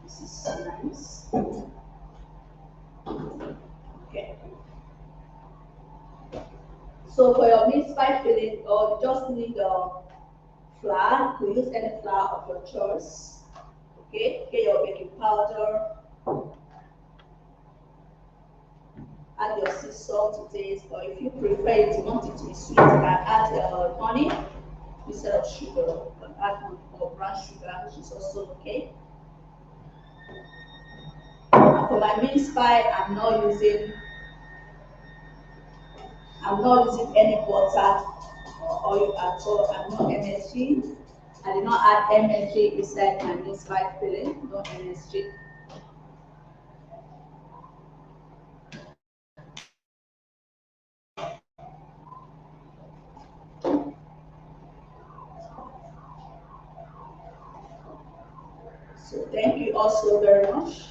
This is so nice. Okay. So for your meat pie filling, you just need flour. You use any flour of your choice. Okay. Get your baking powder. Add your sea salt to taste, or if you prefer it, you want it to be sweet, you can add honey instead of sugar. You can add more brown sugar, which is also okay. And for my mince pie, I'm not using any butter or oil at all. I'm not MSG. I did not add MSG inside my mince pie filling. No MSG. So thank you also very much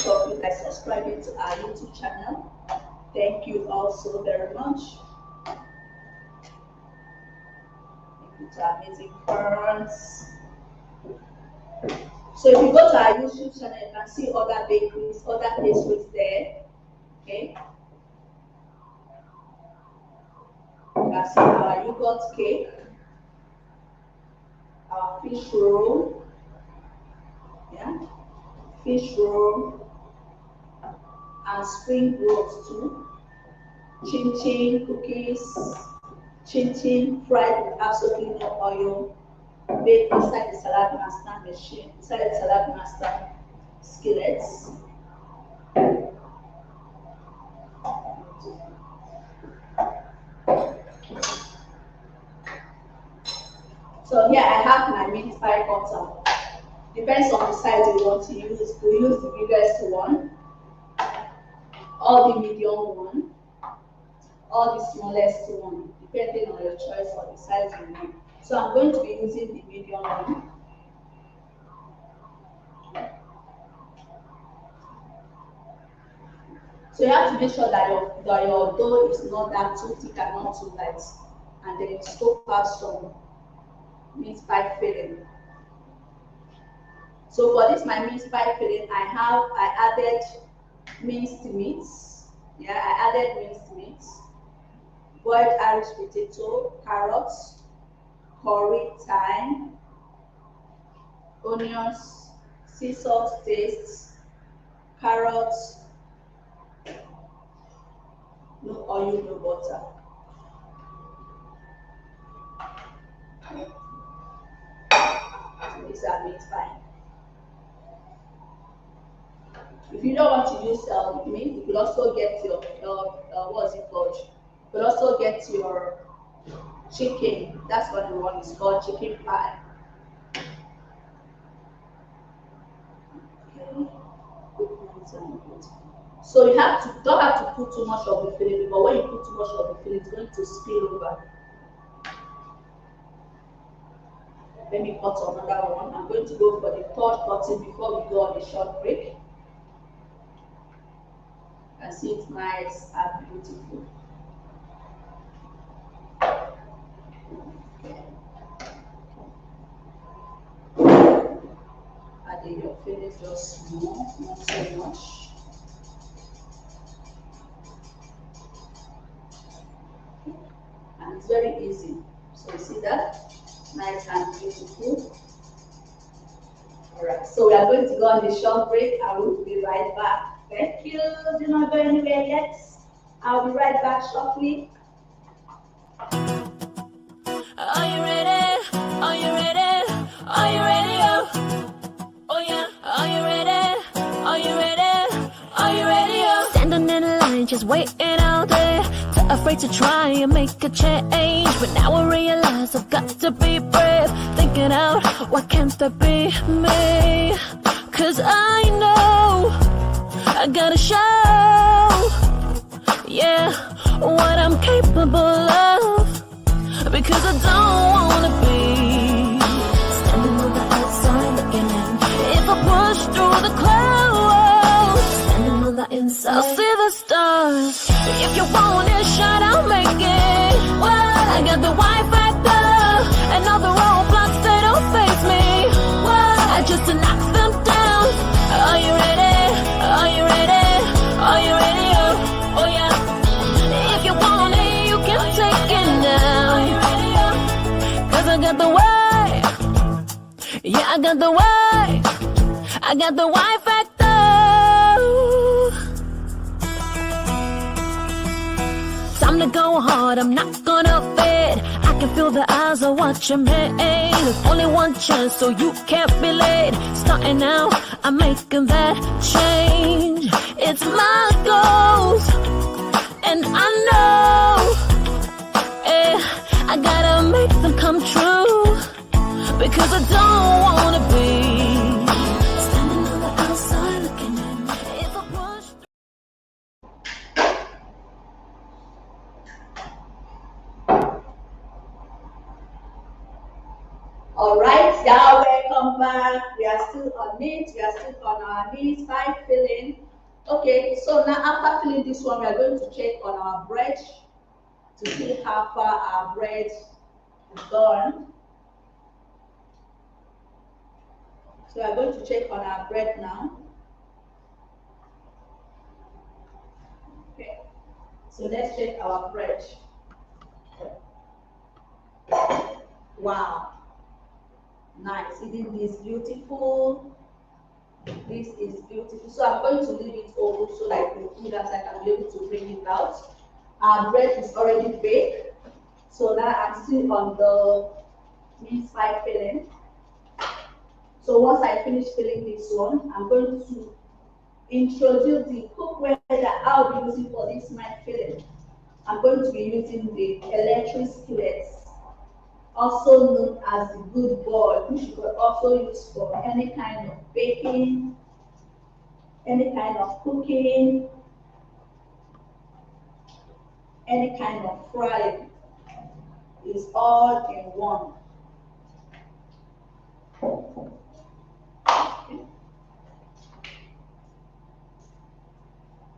for you guys subscribing to our YouTube channel. Thank you also very much. Thank you to our amazing parents. So if you go to our YouTube channel, you can see other bakeries, other pastries there. Okay. You can see our yogurt cake, our fish roll, yeah, fish roll, and spring rolls too. Chin chin cookies, chin chin fried with absolutely no oil, baked inside the salad master machine, inside the salad master skillets. So here I have my mince pie cutter. Depends on the size you want to use. We use the biggest one, or the medium one, or the smallest one, depending on your choice or the size you need. So I'm going to be using the medium one. So you have to make sure that your dough is not that too thick and not too light, and then you scoop out some mince pie filling. So for this my mince pie filling, I added minced meats. Yeah, I added minced meats, boiled Irish potato, carrots, curry, thyme, onions, sea salt taste, carrots, no oil, no butter. So these are meat pie. If you don't want to use meat, you could also get your what's it called? You could also get your chicken. That's what the one is called, chicken pie. Okay. So you don't have to put too much of the filling, but when you put too much of the filling, it's going to spill over. Let me cut another one. I'm going to go for the third cutting before we go on a short break. And see it's nice and beautiful. finish just more, not so much. And it's very easy. So you see that? Nice and beautiful. Alright, so we are going to go on the short break. I will be right back. Thank you. Do not go anywhere yet. I'll be right back shortly. Are you ready? Are you ready? Are you ready? Oh yeah. Are you ready? Are you ready? Are you ready? Standing in line, just waiting out there. Too afraid to try and make a change. But now I realize I've got to be brave. Thinking out, why can't that be me? Cause I know I gotta show, yeah, what I'm capable of. Because I don't wanna be standing on the outside looking in. If I push through the clouds, standing on the inside, I'll see the stars. If you want it, shine, I'll make it. What? I got the Y factor, and all the roadblocks, they don't face me. What? I just knock them down. Are you ready? Are you ready? Are you ready? Oh yeah. If you want it, you can take it now. I got the way, yeah, I got the way, I got the Y factor. Time to go hard, I'm not gonna fade. I can feel the eyes are watching me. There's only one chance, so you can't be late. Starting now, I'm making that change. It's my goals, and I know, eh, I gotta make them come true, because I don't wanna be standing on the outside looking in. If I push. Alright, yeah, welcome back. We are still on it, we are still on our knees, by filling. Okay, so now after filling this one, we are going to check on our bread to see how far our bread is gone. So we are going to check on our bread now. Okay, so let's check our bread. Wow, nice. Isn't this beautiful? This is beautiful. So I'm going to leave it open so like the food as I can be able to bring it out. Our bread is already baked. So now I'm still on the mince pie filling. So once I finish filling this one, I'm going to introduce the cookware that I'll be using for this my filling. I'm going to be using the electric skillet, also known as the good boy, which you could also use for any kind of baking, any kind of cooking, any kind of frying. Is all in one.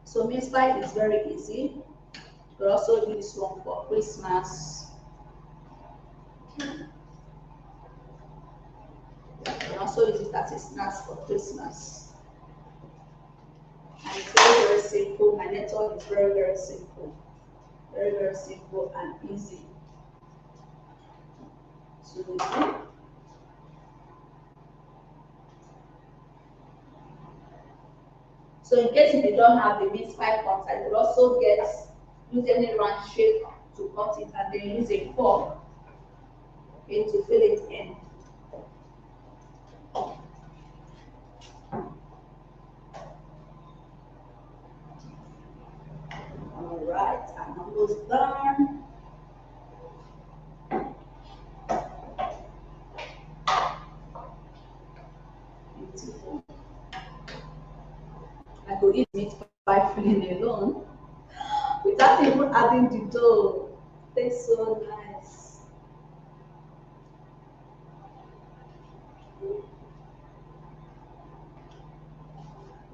So mince pie is very easy. You could also do this one for Christmas. You can also use it as a snack for Christmas. And it's very, very simple. My method is very, very simple. Very, very simple and easy to do. So in case if you don't have the mince pie cutter, you will also use any round shape to cut it and then use a fork to fill it in. Alright, I'm almost done. Beautiful. I could eat meat pie filling alone without even adding the dough. Tastes so nice.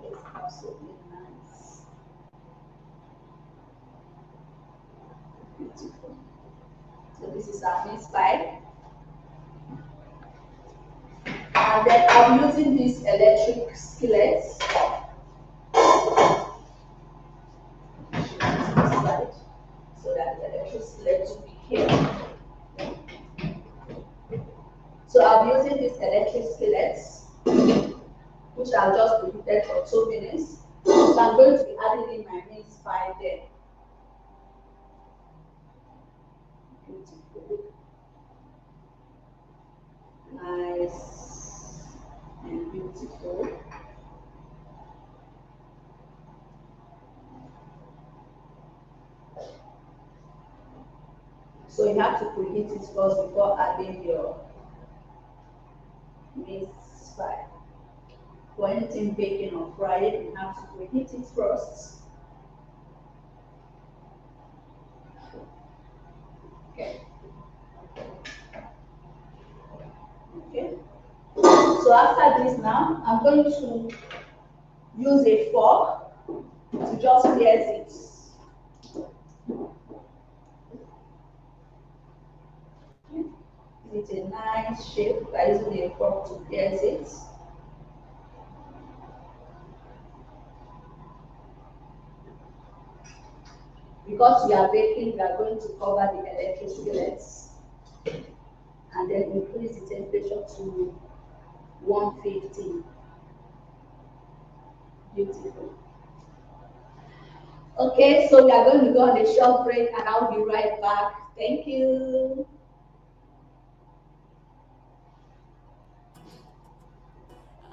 It's absolutely nice. Beautiful. So this is our mince pie. And And then I'm using these electric skillets. So that the electric skillet will be here. So I'm using these electric skillets, which I'll just be heated for 2 minutes. So I'm going to be adding in my mince pie there. Beautiful. Nice and beautiful. So you have to preheat it first before adding your mince pie. For anything baking or frying, you have to preheat it first. Okay. Okay. So after this now, I'm going to use a fork to just pierce it. It's a nice shape by using a fork to pierce it. Because we are baking, we are going to cover the electric skillets and then increase the temperature to 150. Beautiful. Okay, so we are going to go on a short break and I'll be right back. Thank you.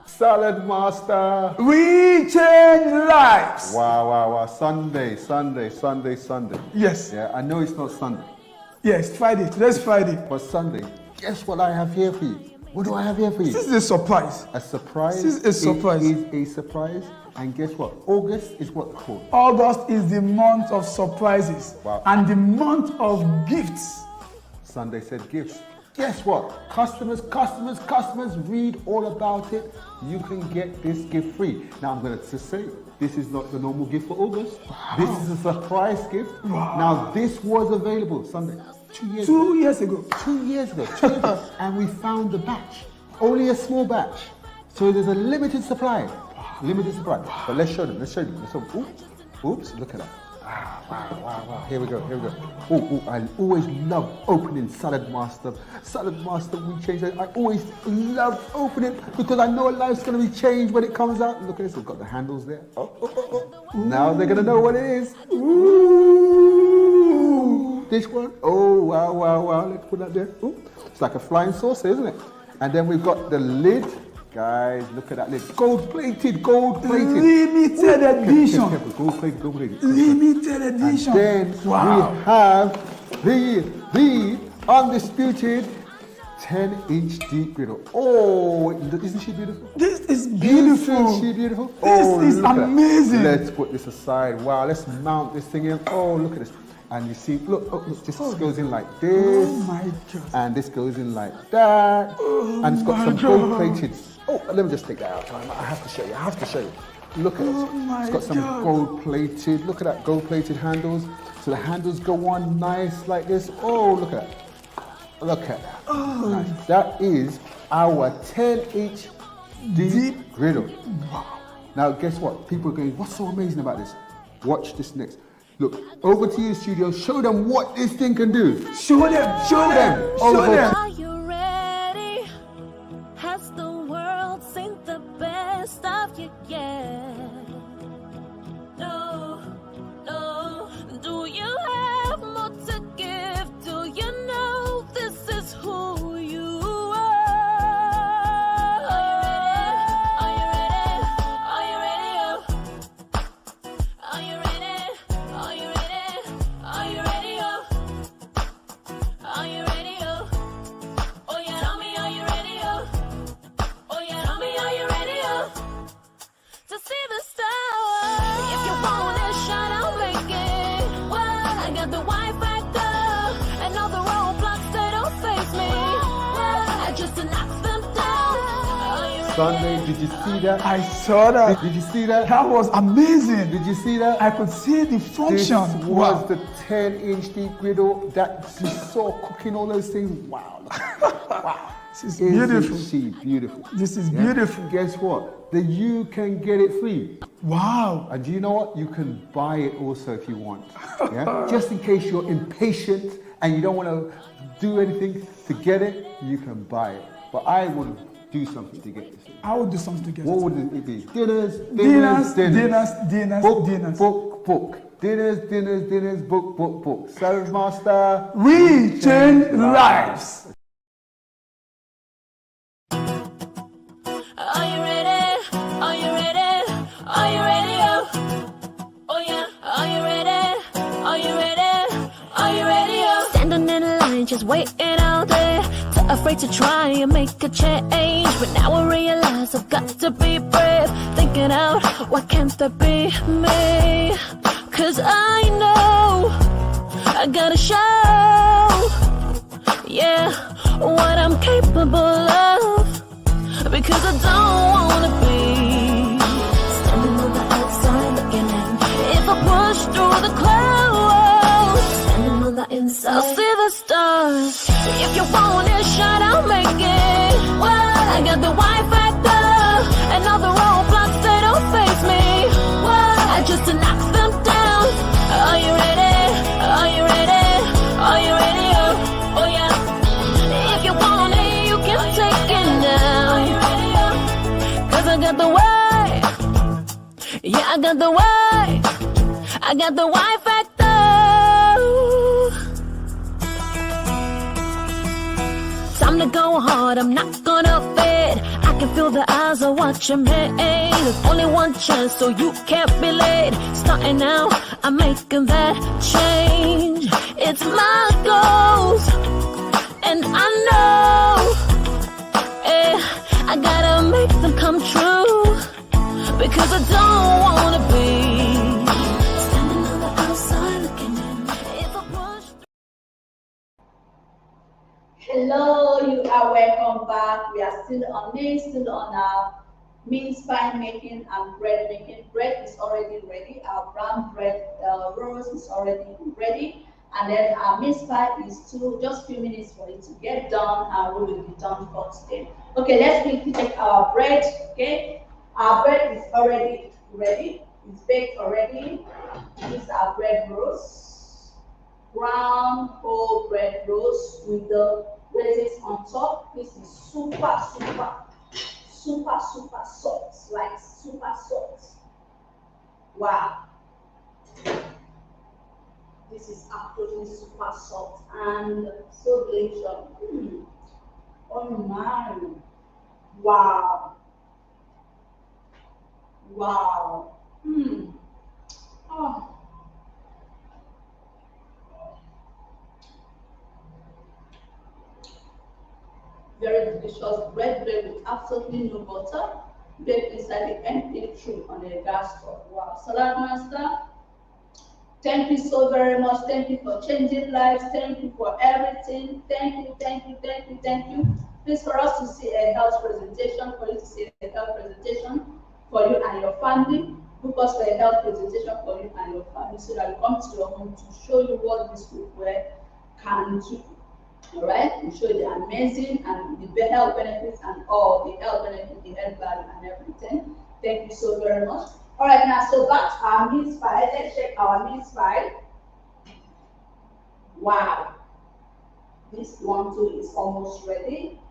Salad Master. We change lives. Wow, wow, wow. Sunday. Yes. Yeah, I know it's not Sunday, Yes, Friday. Today's Friday. but Sunday. Guess what I have here for you? What do I have here for you? This is a surprise. A surprise. This is a surprise. It is a surprise. And guess what? August is what called? August is the month of surprises. Wow. And the month of gifts. Sunday said gifts. Guess what? Customers, read all about it. You can get this gift free. Now I'm going to say, this is not the normal gift for August. Wow. This is a surprise gift. Wow. Now this was available Sunday, 2 years 2 years ago. 2 years ago. And we found the batch. Only a small batch. So there's a limited supply. Limited supply. But let's show them. Let's show them. Oops, look at that. Wow. Here we go. I always love opening Salad Master. Salad Master, we change that. I always love opening because I know a life's going to be changed when it comes out. Look at this, we've got the handles there. Now they're going to know what it is. Ooh. This one. Oh, wow. Let's put that there. Ooh. It's like a flying saucer, isn't it? And then we've got the lid. Guys, look at that lid. Gold plated. Limited edition. Gold plated. Limited edition. And then we have the undisputed 10-inch deep griddle. Oh, isn't she beautiful? This is beautiful. Isn't she beautiful? This is look at that. amazing. Let's put this aside. Wow, let's mount this thing in. Oh, look at this. And you see, look, this goes in like this. Oh my God. And this goes in like that. Oh and it's got some my gold God. plated. Oh, let me just take that out. I have to show you. Look at Oh it. my It's got some God. gold plated. Look at that gold plated handles. So the handles go on nice like this. Oh, look at that. Look at that. Oh. Nice. That is our 10-inch deep griddle. Wow. Now, guess what? People are going, what's so amazing about this? Watch this next. Look, over to you, studio. Show them what this thing can do. Show them. Over. Are you ready? Has the world seen the best of you yet? No. Do you have more to give? Do you know this is who you are? Are you ready? Are you ready? Are you ready? Are you ready? Are you ready? Are you ready? Oh yeah, tell me, are you ready? Oh yeah, tell me, are you ready? To see the stars. If you want it, shine, I'll make it. Well, I got the white factor and all the roadblocks they don't face me. Well, just to knock them down. Are you ready? Sunday, did you see that? I saw that. Did you see that? That was amazing. Did you see that? I could see the This function. was the 10-inch deep griddle that you saw cooking all those things. Wow. Wow. This is beautiful. Isn't she beautiful? This is Yeah? beautiful. Guess what? That you can get it free. Wow. And do you know what? You can buy it also if you want. Yeah? Just in case you're impatient and you don't want to do anything to get it, you can buy it. But I would do something to get this. I will do something to get What it. would it be? Dinners, Dinners. book. Dinners, book. Sales master. We change lives. Are you ready? Are you ready? Are you ready? Oh yeah. Are you ready? Are you ready? Are you ready? Standing in line, just waiting out there. Too afraid to try and make a change. But now I realize I've got to be brave. Thinking out, why can't that be me? 'Cause I know I gotta show, yeah, what I'm capable of. Because I don't wanna be standing on the outside looking in. If I push through the clouds, standing on the inside, I'll see the stars. If you want it, shine, I'll make it. Well, I got the Y factor, and all the roadblocks, they don't face me. Well, I just knock them down. Are you ready? Are you ready? Are you ready? Oh yeah. If you want it, you can take it now. Are you ready? 'Cause I got the way. Yeah, I got the way. I got the Y factor. Time to go hard, I'm not gonna fit. I can feel the eyes are watching me. There's only one chance, so you can't be late. Starting now, I'm making that change. It's my goals, and I know, I gotta make them come true. Because I don't wanna be standing on the outside looking in. If I push. Hello, you are welcome back. We are still on our mince pie making and bread making. Bread is already ready. Our brown bread rolls is already ready. And then our mince pie is just few minutes for it to get done, and we will be done for today. Okay, let's quickly check our bread. Okay, our bread is already ready. It's baked already. These are bread rolls. Brown whole bread rolls with the lettuce on top. This is super soft, like super soft. Wow, this is absolutely super soft and so delicious. Oh my, wow. Oh. Very delicious bread with absolutely no butter, baked inside the empty tray on a gas stove. Wow, Salad Master, thank you so very much. Thank you for changing lives. Thank you for everything. Thank you. Please, for us to see a health presentation, for you to see a health presentation for you and your family, book us for a health presentation for you and your family, so that we come to your home to show you what this cookware can do. Alright, we show you the amazing and the health benefits and all the health benefits, the health value and everything. Thank you so very much. Alright, now so back to our mince pie. Let's check our mince pie. Wow, this one too is almost ready.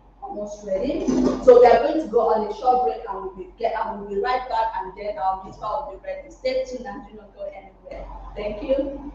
So we are going to go on a short break, and we'll be right back, and then our mince pie will be ready. Stay tuned and do not go anywhere. Thank you.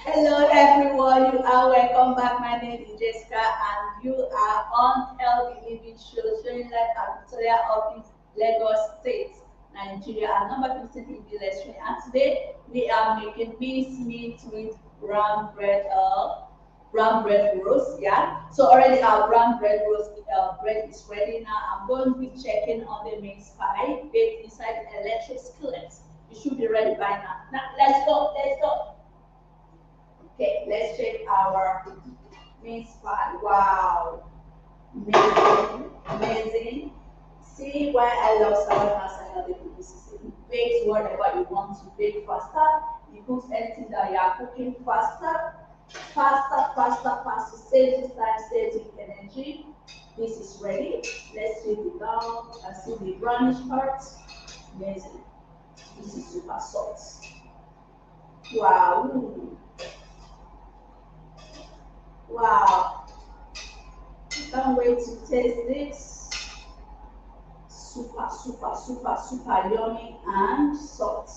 Hello everyone, you are welcome back. My name is Jessica and you are on Healthy Living Show, showing life at Victoria Office, Lagos State, Nigeria, at number 15 in the restaurant. And today we are making minced meat with brown bread roast. Yeah, so already our brown bread roast bread is ready. Now I'm going to be checking on the mince pie baked inside the electric skillet. It should be ready by now. Now let's go. Okay, let's check our mince pie. Wow, amazing. See why I love salad masa and other people. It bakes whatever you want to bake faster. It cooks anything that you are cooking faster. Saves you time, saves you energy. This is ready. Let's take it down and see the brownish part. Amazing. This is super soft. Wow. Wow. Can't wait to taste this. Super yummy and soft.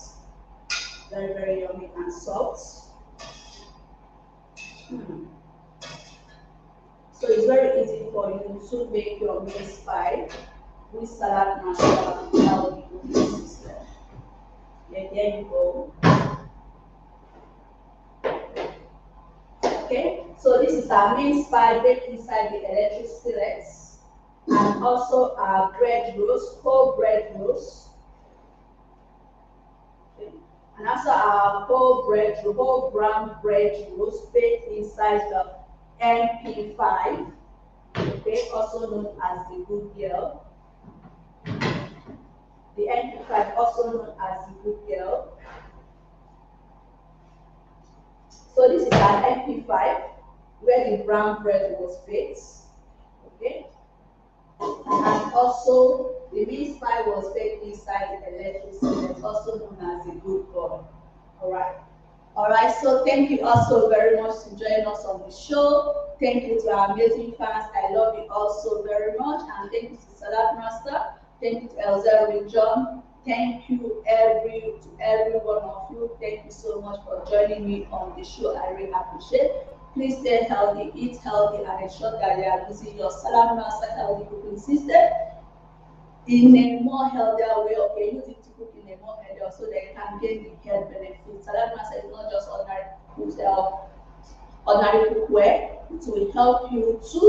Very, very yummy and soft. So it's very easy for you to make your mince pie with salad masa healthy cooking system. Yeah, there you go. Okay, so this is our mince pie baked inside the electric skillet, and also our bread roast, whole bread roast. Okay. And also our whole brown bread roast baked inside the MP5, okay, also known as the good girl. The MP5, also known as the good girl. So this is our MP5, where the brown bread was baked, okay, and also the mince pie was baked inside the electric skillet, also known as the good girl. All right, so thank you also very much to join us on the show. Thank you to our amazing fans. I love you all so very much. And thank you to Salad Master. Thank you to Elzera John. Thank you to every one of you. Thank you so much for joining me on the show. I really appreciate it. Please stay healthy, eat healthy, and ensure that you are using your Salad Master healthy cooking system in a more healthier way. Okay, use it to cook in a more healthier so that you can gain the health benefits. Salad Master is not just ordinary cookware. It will help you to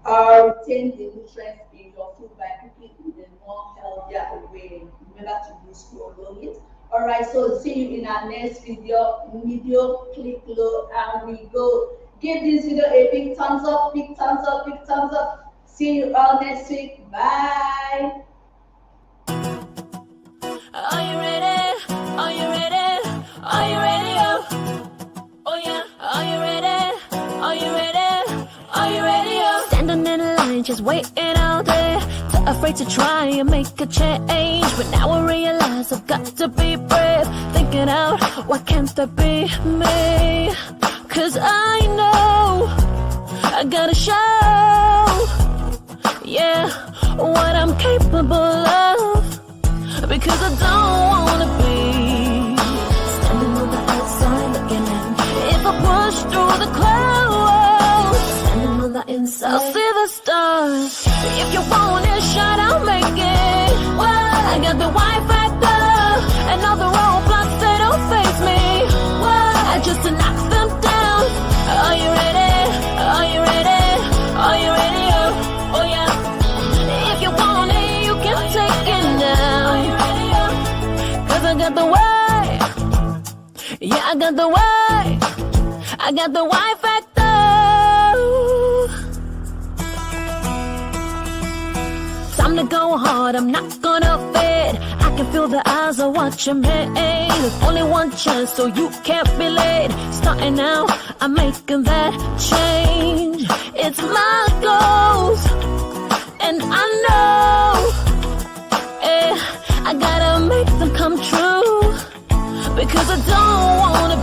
retain the nutrients in your food by cooking in a more healthier way. Remember to use follow it. Alright, so see you in our next video. Click below and we go. Give this video a big thumbs up, big thumbs up. See you all next week. Bye. Are you ready? Are you ready? Are you ready? Oh yeah. Are you ready? Are you ready? Are you ready? Standing in line, just waiting out there. Too afraid to try and make a change. But now I realize I've got to be brave. Thinking out, why can't that be me? 'Cause I know I gotta show, yeah, what I'm capable of. Because I don't wanna be standing on the outside looking in. If I push through the clouds, standing on the inside, I'll see the stars. If you want it, shot, I'll make it. Well, I got the Y factor, and all the roadblocks, they don't face me. Well, I just knock them down. Are you ready? Are you ready? Are you ready? Oh yeah. If you want it, you can take it now. Are you ready? 'Cause I got the way. Yeah, I got the way. I got the Y factor. Time to go hard, I'm not gonna fade. I can feel the eyes are watching me. There's only one chance, so you can't be late. Starting now, I'm making that change. It's my goals, and I know, I gotta make them come true. Because I don't wanna